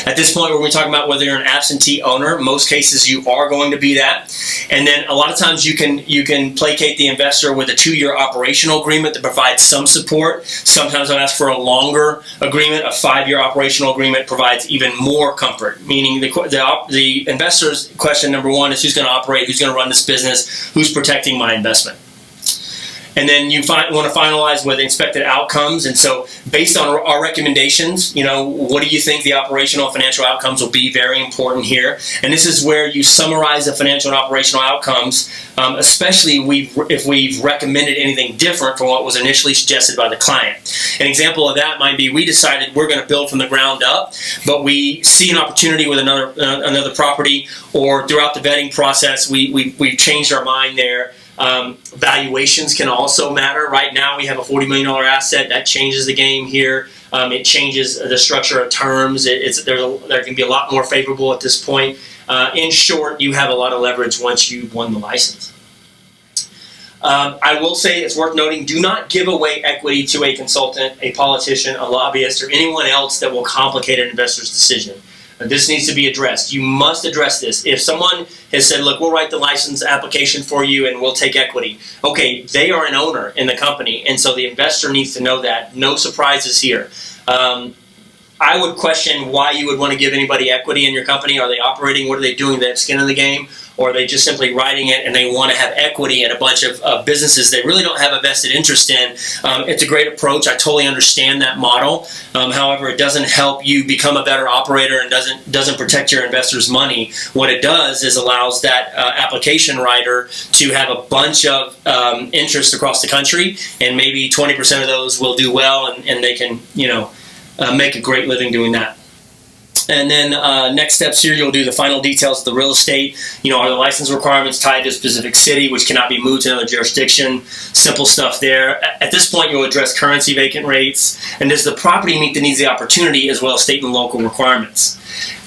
At this point, we're talking about whether you're an absentee owner. Most cases, you are going to be that. And then a lot of times you can placate the investor with a 2-year operational agreement that provides some support. Sometimes I'll ask for a longer agreement. A 5-year operational agreement provides even more comfort, meaning the investor's question number one is who's going to operate, who's going to run this business, who's protecting my investment. And then you want to finalize with expected outcomes. And so based on our recommendations, what do you think the operational and financial outcomes will be? Very important here. And this is where you summarize the financial and operational outcomes, especially if we've recommended anything different from what was initially suggested by the client. An example of that might be we decided we're going to build from the ground up, but we see an opportunity with another property, or throughout the vetting process, we've changed our mind there. Valuations can also matter. Right now we have a $40 million asset. That changes the game here. It changes the structure of terms. There can be a lot more favorable at this point. In short, you have a lot of leverage once you've won the license. I will say it's worth noting, do not give away equity to a consultant, a politician, a lobbyist, or anyone else that will complicate an investor's decision. This needs to be addressed. You must address this. If someone has said, look, we'll write the license application for you and we'll take equity. Okay, they are an owner in the company, and so the investor needs to know that. No surprises here. I would question why you would want to give anybody equity in your company. Are they operating? What are they doing? They have skin in the game? Or are they just simply writing it and they want to have equity in a bunch of businesses they really don't have a vested interest in? It's a great approach. I totally understand that model. However, it doesn't help you become a better operator and doesn't protect your investors' money. What it does is allows that application writer to have a bunch of interests across the country, and maybe 20% of those will do well, and they can make a great living doing that. And then next steps here, you'll do the final details of the real estate. Are the license requirements tied to a specific city, which cannot be moved to another jurisdiction? Simple stuff there. At this point, you'll address currency vacant rates. And does the property meet the needs of the opportunity as well as state and local requirements?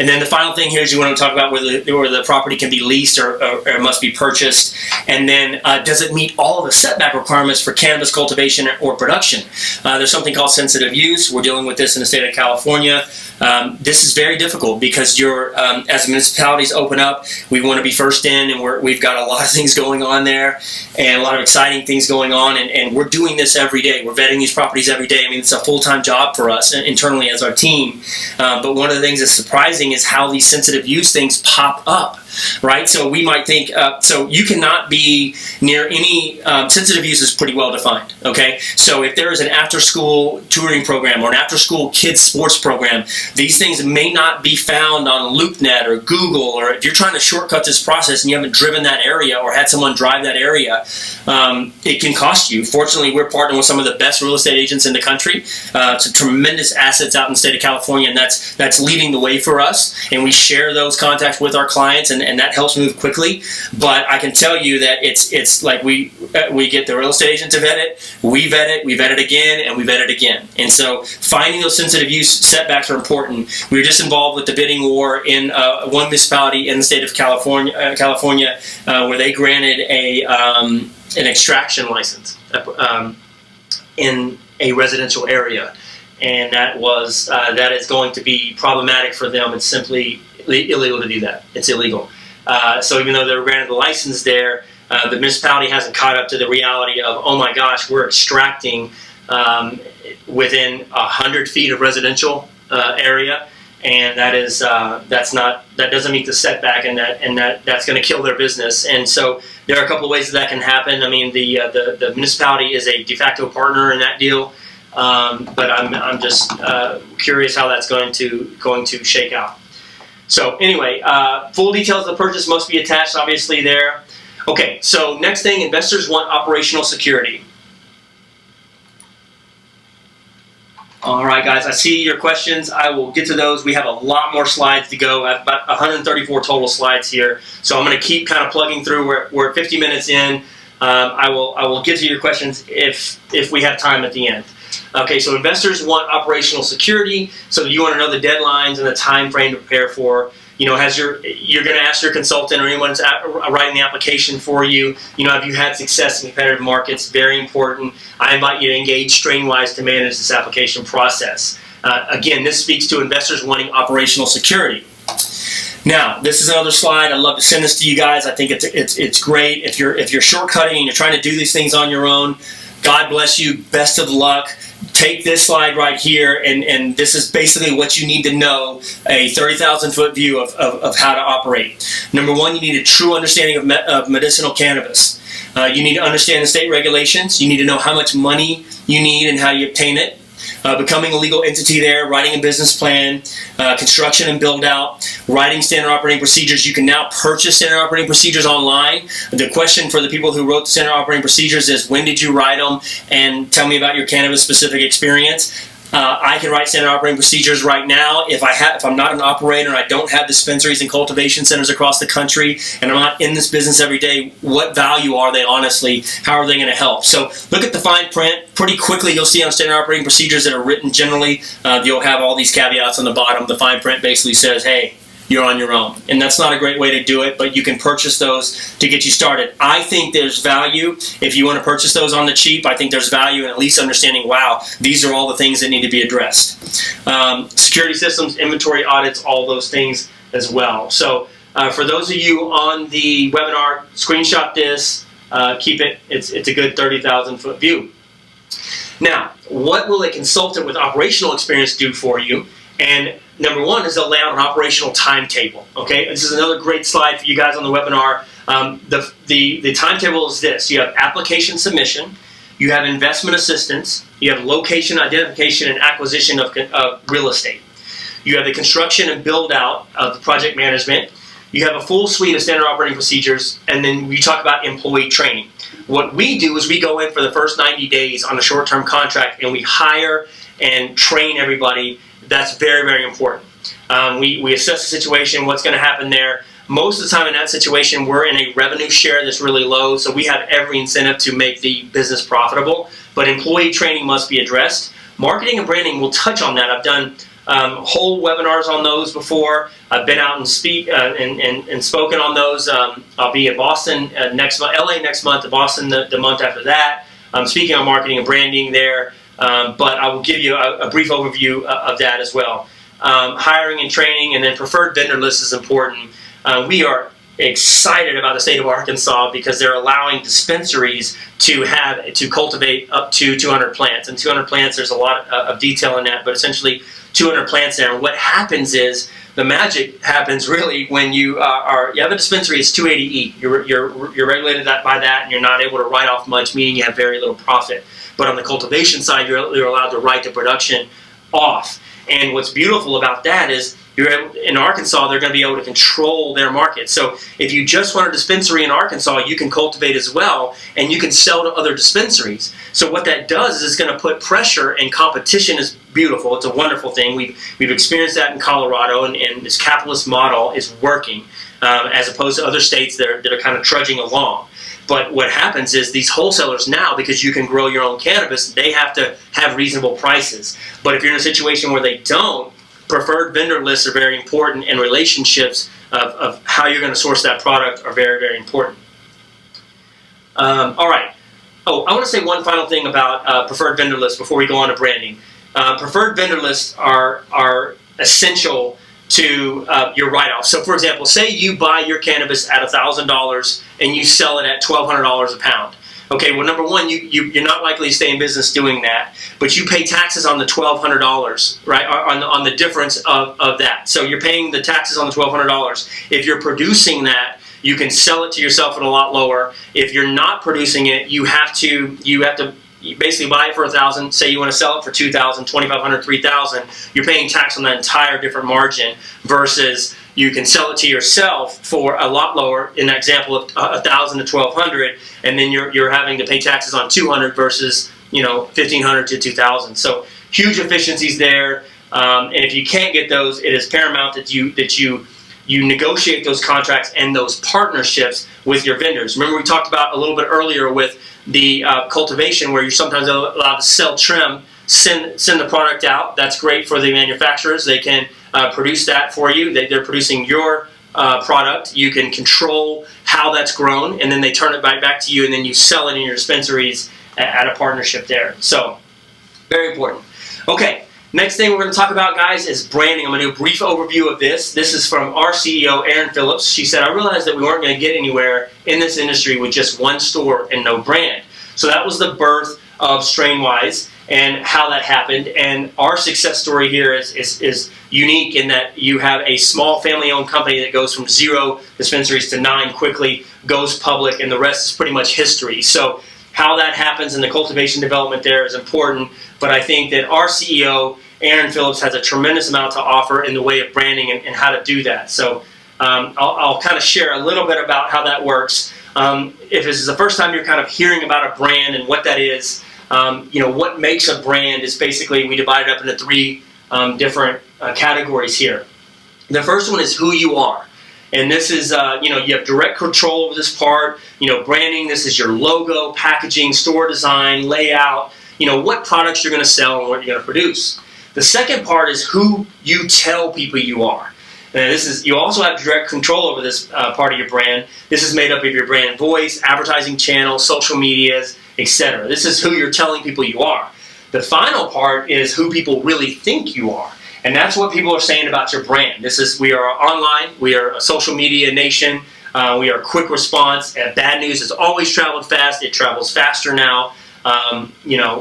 And then the final thing here is you want to talk about whether the property can be leased or must be purchased. And then does it meet all of the setback requirements for cannabis cultivation or production? There's something called sensitive use. We're dealing with this in the state of California. This is very difficult because as municipalities open up, we want to be first in, and we've got a lot of things going on there and a lot of exciting things going on, and we're doing this every day. We're vetting these properties every day. I mean, it's a full-time job for us internally as our team. But one of the things that's surprising is how these sensitive use things pop up, right? So we might think, so you cannot be near any, sensitive use is pretty well defined, okay? So if there is an after-school touring program or an after-school kids sports program, these things may not be found on LoopNet or Google, or if you're trying to shortcut this process and you haven't driven that area or had someone drive that area, it can cost you. Fortunately, we're partnering with some of the best real estate agents in the country. Some tremendous assets out in the state of California, and that's leading the way for us. And we share those contacts with our clients, and that helps move quickly. But I can tell you that it's like we get the real estate agent to vet it, we vet it again, and we vet it again. And so finding those sensitive use setbacks are important. We were just involved with the bidding war in one municipality in the state of California, where they granted an extraction license in a residential area. And that is going to be problematic for them. It's simply illegal to do that. It's illegal. So even though they were granted the license there, the municipality hasn't caught up to the reality of, oh my gosh, we're extracting within 100 feet of residential area, and that doesn't meet the setback, and that's going to kill their business. And so there are a couple of ways that can happen. I mean, the municipality is a de facto partner in that deal. But I'm just curious how that's going to shake out. So anyway, full details of the purchase must be attached, obviously, there. Okay, so next thing, investors want operational security. All right, guys, I see your questions. I will get to those. We have a lot more slides to go. I have about 134 total slides here, so I'm going to keep kind of plugging through. We're 50 minutes in. I will get to your questions if we have time at the end. Okay, so investors want operational security, so you want to know the deadlines and the time frame to prepare for. You're going to ask your consultant or anyone that's writing the application for you, have you had success in competitive markets? Very important. I invite you to engage STRAINWISE to manage this application process. Again, this speaks to investors wanting operational security. Now, this is another slide. I'd love to send this to you guys. I think it's great. If you're shortcutting and you're trying to do these things on your own, God bless you. Best of luck. Take this slide right here, and this is basically what you need to know, a 30,000-foot view of how to operate. Number one, you need a true understanding of medicinal cannabis. You need to understand the state regulations. You need to know how much money you need and how you obtain it. Becoming a legal entity there, writing a business plan, construction and build out, writing standard operating procedures. You can now purchase standard operating procedures online. The question for the people who wrote the standard operating procedures is, when did you write them, and tell me about your cannabis specific experience. I can write standard operating procedures right now. If I'm not an operator and I don't have dispensaries and cultivation centers across the country, and I'm not in this business every day, what value are they honestly? How are they going to help? So look at the fine print. Pretty quickly you'll see on standard operating procedures that are written generally, you'll have all these caveats on the bottom. The fine print basically says, hey, you're on your own. And that's not a great way to do it, but you can purchase those to get you started. I think there's value if you want to purchase those on the cheap. I think there's value in at least understanding, wow, these are all the things that need to be addressed. Security systems, inventory audits, all those things as well. So for those of you on the webinar, screenshot this, keep it. It's a good 30,000-foot view. Now, what will a consultant with operational experience do for you? And number one is they'll lay out an operational timetable. Okay, this is another great slide for you guys on the webinar. The timetable is this: you have application submission, you have investment assistance, you have location identification and acquisition of real estate, you have the construction and build out of the project management, you have a full suite of standard operating procedures, and then we talk about employee training. What we do is we go in for the first 90 days on a short-term contract and we hire and train everybody. That's very, very important. We assess the situation, what's going to happen there. Most of the time in that situation, we're in a revenue share that's really low, so we have every incentive to make the business profitable. But employee training must be addressed. Marketing and branding, we'll touch on that. I've done whole webinars on those before. I've been out and spoken on those. I'll be in Boston next month, LA next month, Boston the month after that. I'm speaking on marketing and branding there. But I will give you a brief overview of that as well. Hiring and training, and then preferred vendor list is important. We are excited about the state of Arkansas because they're allowing dispensaries to cultivate up to 200 plants. And 200 plants, there's a lot of detail in that, but essentially 200 plants there. And what happens is, the magic happens really when you have a dispensary. It's 280E. You're regulated by that, and you're not able to write off much, meaning you have very little profit. But on the cultivation side, you're allowed to write the production off. And what's beautiful about that is, in Arkansas, they're going to be able to control their market. So if you just want a dispensary in Arkansas, you can cultivate as well, and you can sell to other dispensaries. So what that does is it's going to put pressure, and competition is beautiful. It's a wonderful thing. We've experienced that in Colorado, and this capitalist model is working, as opposed to other states that are kind of trudging along. But what happens is these wholesalers now, because you can grow your own cannabis, they have to have reasonable prices. But if you're in a situation where they don't, preferred vendor lists are very important, and relationships of how you're going to source that product are very, very important. All right. Oh, I want to say one final thing about preferred vendor lists before we go on to branding. Preferred vendor lists are essential to your write-off. So, for example, say you buy your cannabis at $1,000 and you sell it at $1,200 a pound. Okay, well, number one, you're not likely to stay in business doing that, but you pay taxes on the $1,200, right, on the difference of that. So you're paying the taxes on the $1,200. If you're producing that, you can sell it to yourself at a lot lower. If you're not producing it, you have to basically buy it for $1,000. Say you want to sell it for $2,000, $2,500, $3,000. You're paying tax on that entire different margin, versus you can sell it to yourself for a lot lower. In that example of $1,000 to $1,200, and then you're having to pay taxes on $200 versus $1,500 to $2,000. So huge efficiencies there. And if you can't get those, it is paramount that you negotiate those contracts and those partnerships with your vendors. Remember, we talked about a little bit earlier with the cultivation, where you're sometimes allowed to sell trim, send the product out. That's great for the manufacturers. They can produce that for you. They're producing your product. You can control how that's grown, and then they turn it back to you, and then you sell it in your dispensaries at a partnership there. So, very important. Okay, Next thing we're going to talk about, guys, is branding. I'm going to do a brief overview of this. This is from our CEO, Erin Phillips. She said, I realized that we weren't going to get anywhere in this industry with just one store and no brand. So that was the birth of STRAINWISE and how that happened. And our success story here is unique in that you have a small family-owned company that goes from 0 dispensaries to 9 quickly, goes public, and the rest is pretty much history. So how that happens and the cultivation development there is important, but I think that our CEO, Erin Phillips, has a tremendous amount to offer in the way of branding and how to do that. So I'll kind of share a little bit about how that works. If this is the first time you're kind of hearing about a brand and what that is, what makes a brand is basically, we divide it up into 3 different categories here. The first one is who you are. And this is, you have direct control over this part. Branding, this is your logo, packaging, store design, layout, what products you're going to sell and what you're going to produce. The second part is who you tell people you are. And you also have direct control over this part of your brand. This is made up of your brand voice, advertising channels, social medias, etc. This is who you're telling people you are. The final part is who people really think you are. And that's what people are saying about your brand. We are online, we are a social media nation, we are quick response, and bad news has always traveled fast, it travels faster now,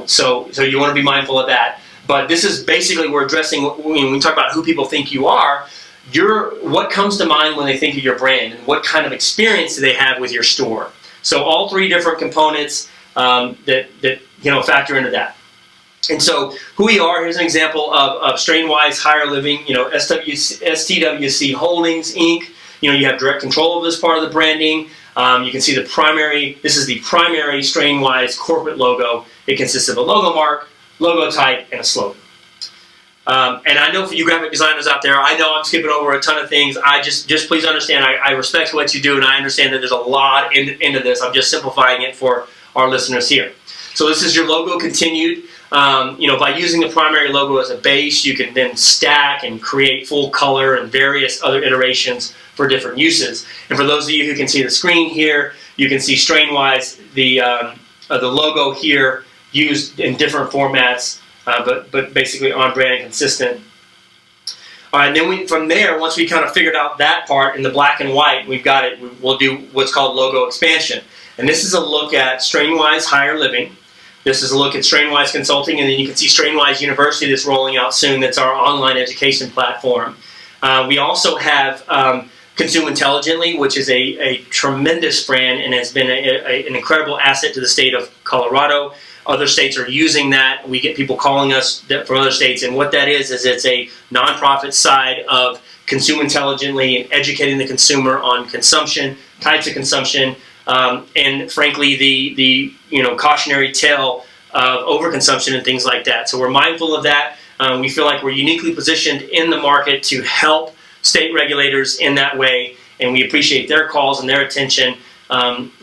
so you want to be mindful of that. But this is basically, we're addressing, when we talk about who people think you are, what comes to mind when they think of your brand, and what kind of experience do they have with your store. So all 3 different components that factor into that. And so who we are, here's an example of STRAINWISE Higher Living, STWC Holdings, Inc. You have direct control of this part of the branding. You can see this is the primary STRAINWISE corporate logo. It consists of a logo mark, logo type, and a slogan. And I know for you graphic designers out there, I know I'm skipping over a ton of things. Just please understand, I respect what you do, and I understand that there's a lot into this. I'm just simplifying it for our listeners here. So this is your logo continued. By using the primary logo as a base, you can then stack and create full color and various other iterations for different uses. And for those of you who can see the screen here, you can see STRAINWISE, the logo here, used in different formats, but basically on brand and consistent. All right, and then from there, once we kind of figured out that part in the black and white, we've got it. We'll do what's called logo expansion. And this is a look at STRAINWISE Higher Living. This is a look at STRAINWISE Consulting, and then you can see STRAINWISE University that's rolling out soon. That's our online education platform. We also have Consume Intelligently, which is a tremendous brand and has been an incredible asset to the state of Colorado. Other states are using that. We get people calling us from other states, and what that is it's a nonprofit side of Consume Intelligently and educating the consumer on consumption, types of consumption, and frankly the cautionary tale of overconsumption and things like that. So we're mindful of that. We feel like we're uniquely positioned in the market to help state regulators in that way, and we appreciate their calls and their attention.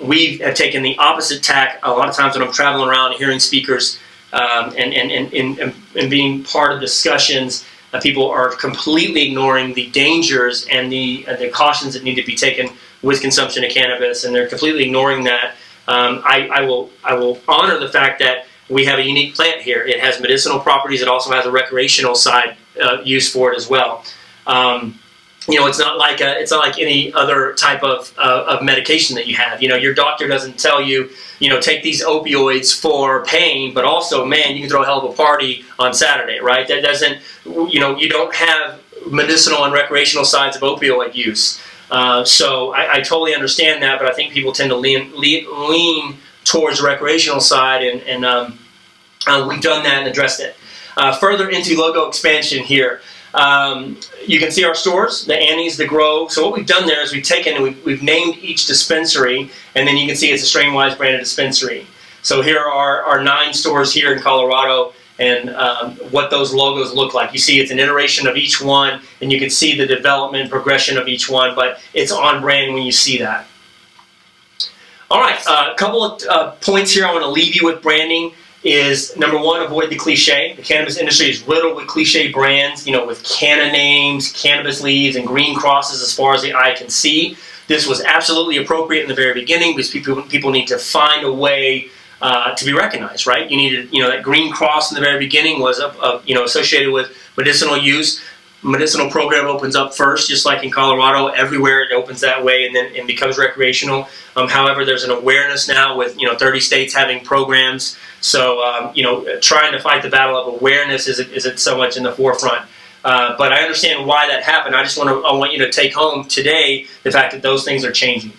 We have taken the opposite tack a lot of times when I'm traveling around hearing speakers and being part of discussions. People are completely ignoring the dangers and the cautions that need to be taken with consumption of cannabis, and they're completely ignoring that. I will honor the fact that we have a unique plant here. It has medicinal properties. It also has a recreational side use for it as well. It's not like any other type of medication that you have. Your doctor doesn't tell you, take these opioids for pain, but also, man, you can throw a hell of a party on Saturday, right? That doesn't, you don't have medicinal and recreational sides of opioid use. So I totally understand that, but I think people tend to lean towards the recreational side, and we've done that and addressed it. Further into logo expansion here. You can see our stores, the Annie's, the Grove. So what we've done there is we've taken and we've named each dispensary, and then you can see it's a STRAINWISE branded dispensary. So here are our 9 stores here in Colorado, and what those logos look like. You see it's an iteration of each one, and you can see the development progression of each one, but it's on brand when you see that. All right, a couple of points here I want to leave you with branding. Is number 1, avoid the cliche. The cannabis industry is riddled with cliche brands, with canna names, cannabis leaves, and green crosses as far as the eye can see. This was absolutely appropriate in the very beginning because people need to find a way to be recognized, right? You needed, that green cross in the very beginning was associated with medicinal use. Medicinal program opens up first, just like in Colorado. Everywhere it opens that way, and then it becomes recreational. However, there's an awareness now with 30 states having programs. So trying to fight the battle of awareness isn't so much in the forefront. But I understand why that happened. I want you to take home today the fact that those things are changing.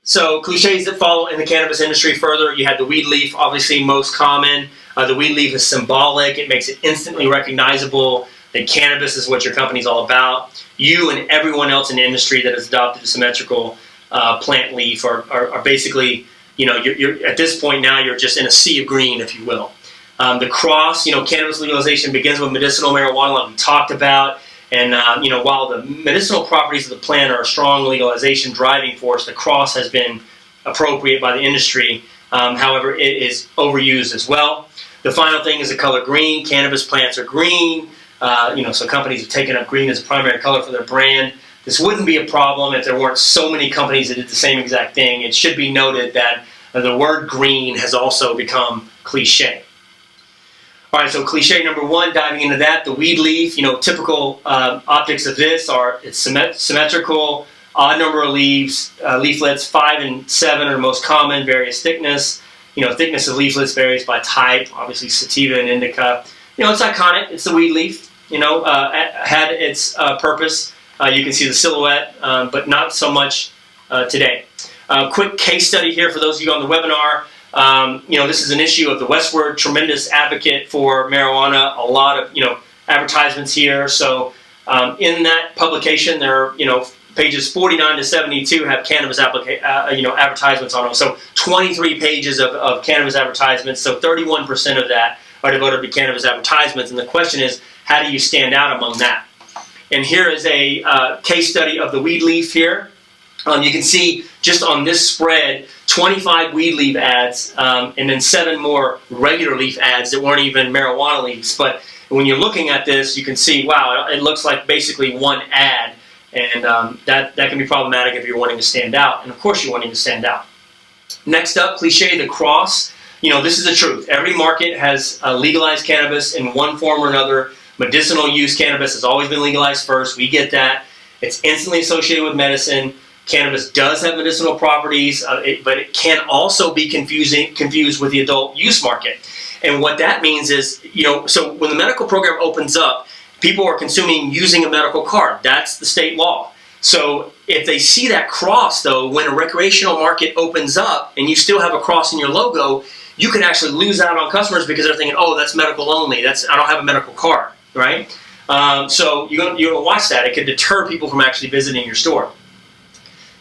So cliches that follow in the cannabis industry further, you had the weed leaf, obviously most common. The weed leaf is symbolic. It makes it instantly recognizable that cannabis is what your company's all about. You and everyone else in the industry that has adopted a symmetrical plant leaf are basically, you're at this point now, you're just in a sea of green, if you will. The cross, cannabis legalization begins with medicinal marijuana, like we talked about. And, while the medicinal properties of the plant are a strong legalization driving force, the cross has been appropriate by the industry. However, it is overused as well. The final thing is the color green. Cannabis plants are green. So companies have taken up green as a primary color for their brand. This wouldn't be a problem if there weren't so many companies that did the same exact thing. It should be noted that the word green has also become cliche. All right, so cliche number one, diving into that, the weed leaf. Typical optics of this are it's symmetrical, odd number of leaves, leaflets, 5 and 7 are the most common, various thickness. Thickness of leaflets varies by type, obviously sativa and indica. It's iconic, it's the weed leaf, had its purpose. You can see the silhouette, but not so much today. Quick case study here for those of you on the webinar. This is an issue of the Westward, tremendous advocate for marijuana, a lot of, advertisements here. So in that publication, there are, pages 49 to 72 have cannabis advertisements on them. So 23 pages of cannabis advertisements. So 31% of that are devoted to cannabis advertisements. And the question is, how do you stand out among that? And here is a case study of the weed leaf here. You can see just on this spread, 25 weed leaf ads, and then 7 more regular leaf ads that weren't even marijuana leaves. But when you're looking at this, you can see, wow, it looks like basically one ad. And that can be problematic if you're wanting to stand out. And of course you're wanting to stand out. Next up, cliche, the cross. This is the truth. Every market has legalized cannabis in one form or another. Medicinal use cannabis has always been legalized first. We get that. It's instantly associated with medicine. Cannabis does have medicinal properties, but it can also be confused with the adult use market. And what that means is, so when the medical program opens up, people are consuming using a medical card. That's the state law. So if they see that cross, though, when a recreational market opens up and you still have a cross in your logo, you could actually lose out on customers because they're thinking, oh, that's medical only. I don't have a medical card, right? So you're going to watch that. It could deter people from actually visiting your store.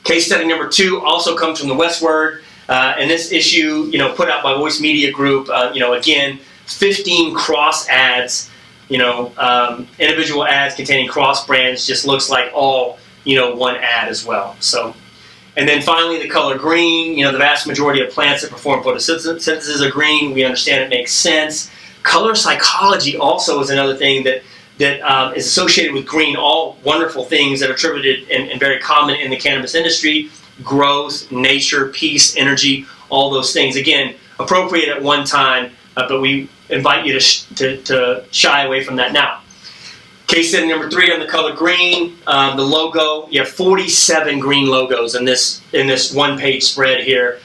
Case study number 2 also comes from the Westward, and this issue, put out by Voice Media Group. Again, 15 cross ads. Individual ads containing cross brands just looks like all one ad as well. So, and then finally the color green. The vast majority of plants that perform photosynthesis are green. We understand it makes sense. Color psychology also is another thing that is associated with green, all wonderful things that are attributed and very common in the cannabis industry: growth, nature, peace, energy, all those things. Again, appropriate at one time, but we invite you to shy away from that now. Case study number 3 on the color green, the logo. You have 47 green logos in this one-page spread here.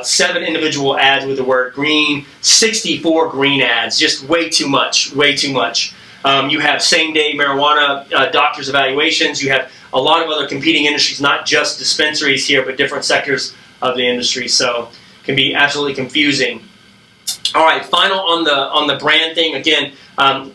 7 individual ads with the word green, 64 green ads, just way too much, way too much. You have same-day marijuana doctors' evaluations. You have a lot of other competing industries, not just dispensaries here, but different sectors of the industry. So it can be absolutely confusing. All right, final on the brand thing. Again,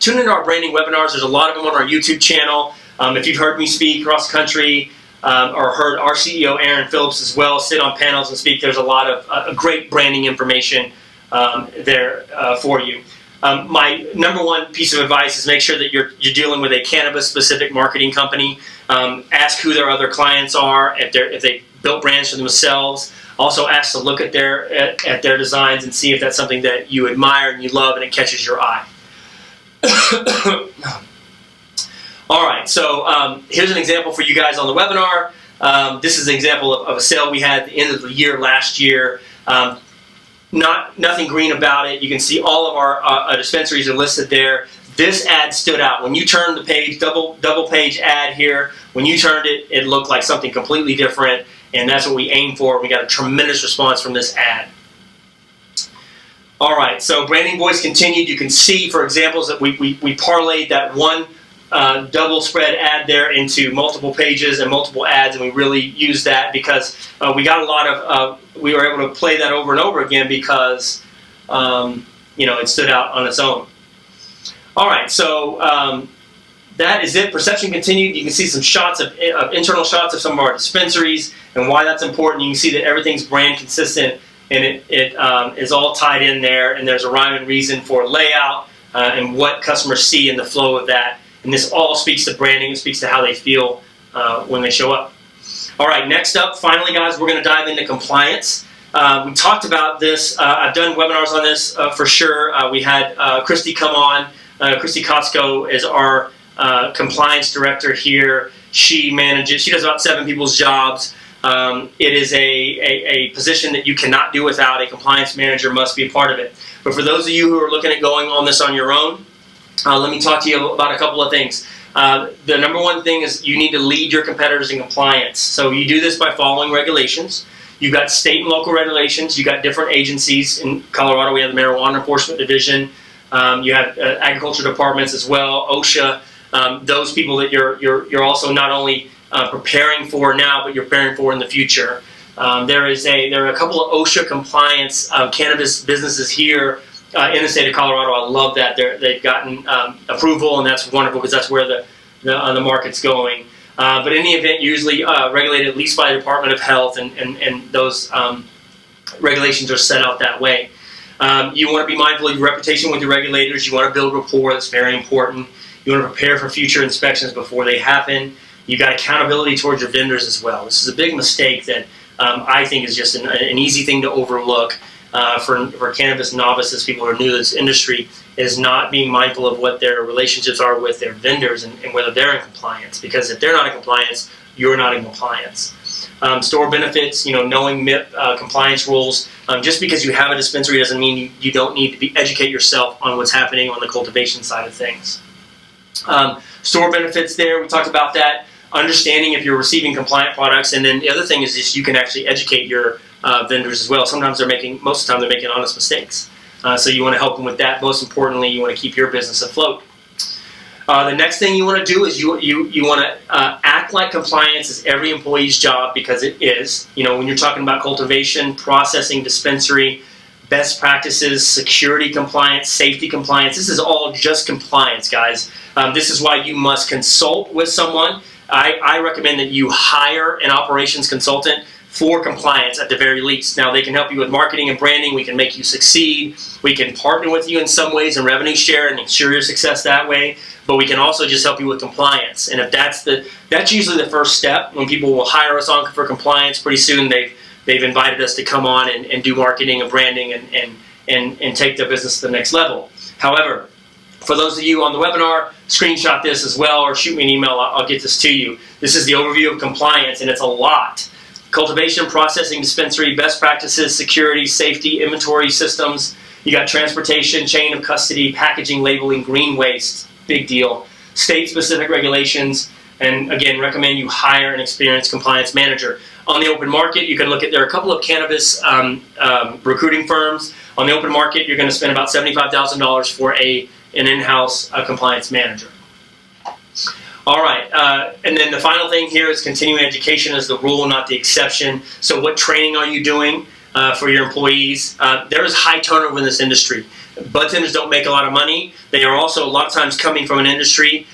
tune into our branding webinars. There's a lot of them on our YouTube channel. If you've heard me speak across the country or heard our CEO, Aaron Phillips, as well, sit on panels and speak, there's a lot of great branding information there for you. My number one piece of advice is make sure that you're dealing with a cannabis-specific marketing company. Ask who their other clients are, if they built brands for themselves. Also ask to look at their designs and see if that's something that you admire and you love and it catches your eye. All right, so here's an example for you guys on the webinar. This is an example of a sale we had at the end of the year last year. nothing green about it. You can see all of our dispensaries are listed there. This ad stood out. When you turned the page, double page ad here, when you turned it, it looked like something completely different, and that's what we aim for. We got a tremendous response from this ad. All right, so branding voice continued. You can see, for examples, that we parlayed that one double spread ad there into multiple pages and multiple ads, and we really used that because we got a lot of, we were able to play that over and over again because, it stood out on its own. All right, so that is it. Perception continued. You can see some shots of internal shots of some of our dispensaries and why that's important. You can see that everything's brand consistent, and it is all tied in there, and there's a rhyme and reason for layout and what customers see in the flow of that. And this all speaks to branding. It speaks to how they feel when they show up. All right, next up, finally, guys, we're going to dive into compliance. We talked about this. I've done webinars on this for sure. We had Christy come on. Christy Kotsko is our compliance director here. She does about 7 people's jobs. It is a position that you cannot do without. A compliance manager must be a part of it. But for those of you who are looking at going on this on your own, let me talk to you about a couple of things. The number one thing is you need to lead your competitors in compliance. So you do this by following regulations. You've got state and local regulations. You've got different agencies. In Colorado, we have the Marijuana Enforcement Division. You have agriculture departments as well, OSHA. Those people that you're also not only preparing for now, but you're preparing for in the future. There are a couple of OSHA compliance cannabis businesses here in the state of Colorado. I love that they've gotten approval, and that's wonderful because that's where the market's going. But in any event, usually regulated at least by the Department of Health, and those regulations are set out that way. You want to be mindful of your reputation with your regulators. You want to build rapport. That's very important. You want to prepare for future inspections before they happen. You've got accountability towards your vendors as well. This is a big mistake that I think is just an easy thing to overlook for cannabis novices, people who are new to this industry, is not being mindful of what their relationships are with their vendors and whether they're in compliance. Because if they're not in compliance, you're not in compliance. Store benefits, knowing MIP compliance rules. Just because you have a dispensary doesn't mean you don't need to educate yourself on what's happening on the cultivation side of things. Store benefits there, we talked about that. Understanding if you're receiving compliant products, and then the other thing is just you can actually educate your vendors as well. Sometimes most of the time they're making honest mistakes. So you want to help them with that. Most importantly, you want to keep your business afloat. The next thing you want to do is you want to act like compliance is every employee's job, because it is. When you're talking about cultivation, processing, dispensary, best practices, security compliance, safety compliance, this is all just compliance, guys. This is why you must consult with someone. I recommend that you hire an operations consultant for compliance at the very least. Now, they can help you with marketing and branding. We can make you succeed. We can partner with you in some ways and revenue share and ensure your success that way. But we can also just help you with compliance. And if that's usually the first step. When people will hire us on for compliance, pretty soon they've invited us to come on and do marketing and branding and take their business to the next level. However, for those of you on the webinar, screenshot this as well or shoot me an email. I'll get this to you. This is the overview of compliance, and it's a lot. Cultivation, processing, dispensary, best practices, security, safety, inventory systems. You got transportation, chain of custody, packaging, labeling, green waste, big deal. State-specific regulations, and again, recommend you hire an experienced compliance manager. On the open market, you can look at, there are a couple of cannabis recruiting firms. On the open market, you're going to spend about $75,000 for an in-house compliance manager. All right, and then the final thing here is continuing education is the rule, not the exception. So what training are you doing for your employees? There is high turnover in this industry. Budtenders don't make a lot of money. They are also a lot of times coming from an industry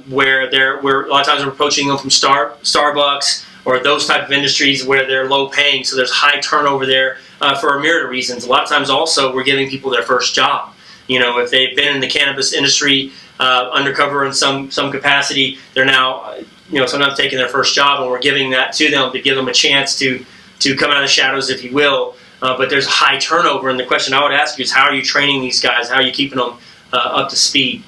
where a lot of times we're approaching them from Starbucks or those type of industries where they're low paying. So there's high turnover there for a myriad of reasons. A lot of times also we're giving people their first job. If they've been in the cannabis industry undercover in some capacity, they're now sometimes taking their first job, and we're giving that to them to give them a chance to come out of the shadows, if you will. But there's high turnover, and the question I would ask you is, how are you training these guys? How are you keeping them up to speed?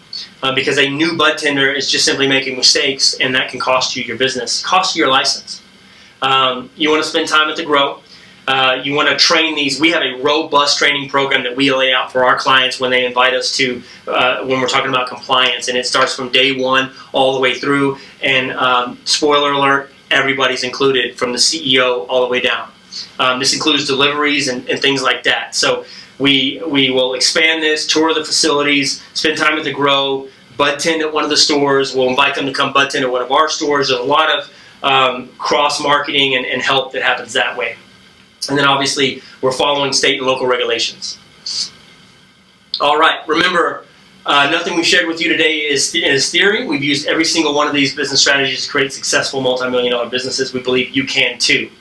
Because a new bud tender is just simply making mistakes, and that can cost you your business, cost you your license. You want to spend time at the grow. You want to train these. We have a robust training program that we lay out for our clients when they invite us to, when we're talking about compliance. And it starts from day one all the way through. And spoiler alert, everybody's included from the CEO all the way down. This includes deliveries and things like that. So we will expand this, tour the facilities, spend time at the grow, bud tend at one of the stores. We'll invite them to come bud tend at one of our stores. There's a lot of cross-marketing and help that happens that way. And then obviously we're following state and local regulations. All right, remember, nothing we've shared with you today is theory. We've used every single one of these business strategies to create successful multi-million-dollar businesses. We believe you can too.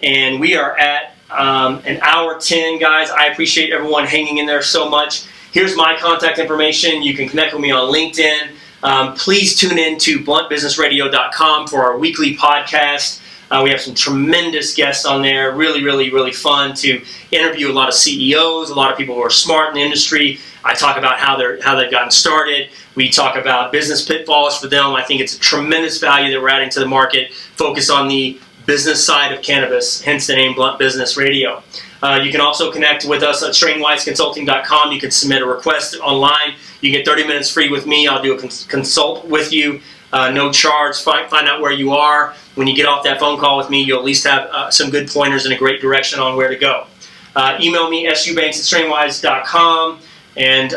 And we are at an hour 10, guys. I appreciate everyone hanging in there so much. Here's my contact information. You can connect with me on LinkedIn. Please tune in to BluntBusinessRadio.com for our weekly podcast. We have some tremendous guests on there. Really, really, really fun to interview a lot of CEOs, a lot of people who are smart in the industry. I talk about how they've gotten started. We talk about business pitfalls for them. I think it's a tremendous value that we're adding to the market. Focus on the business side of cannabis, hence the name Blunt Business Radio. You can also connect with us at STRAINWISEConsulting.com. You can submit a request online. You get 30 minutes free with me. I'll do a consult with you. No charge. Find out where you are. When you get off that phone call with me, you'll at least have some good pointers and a great direction on where to go. Email me, subanks@strainwise.com, and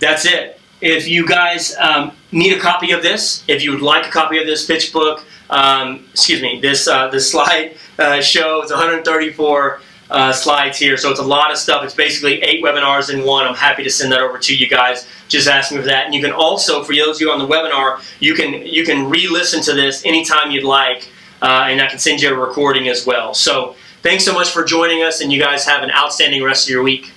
that's it. If you guys need a copy of this, if you would like a copy of this pitch book, this slide show, it's 134 slides here, so it's a lot of stuff. It's basically 8 webinars in one. I'm happy to send that over to you guys. Just ask me for that. And you can also, for those of you on the webinar, you can re-listen to this anytime you'd like, and I can send you a recording as well. So thanks so much for joining us, and you guys have an outstanding rest of your week.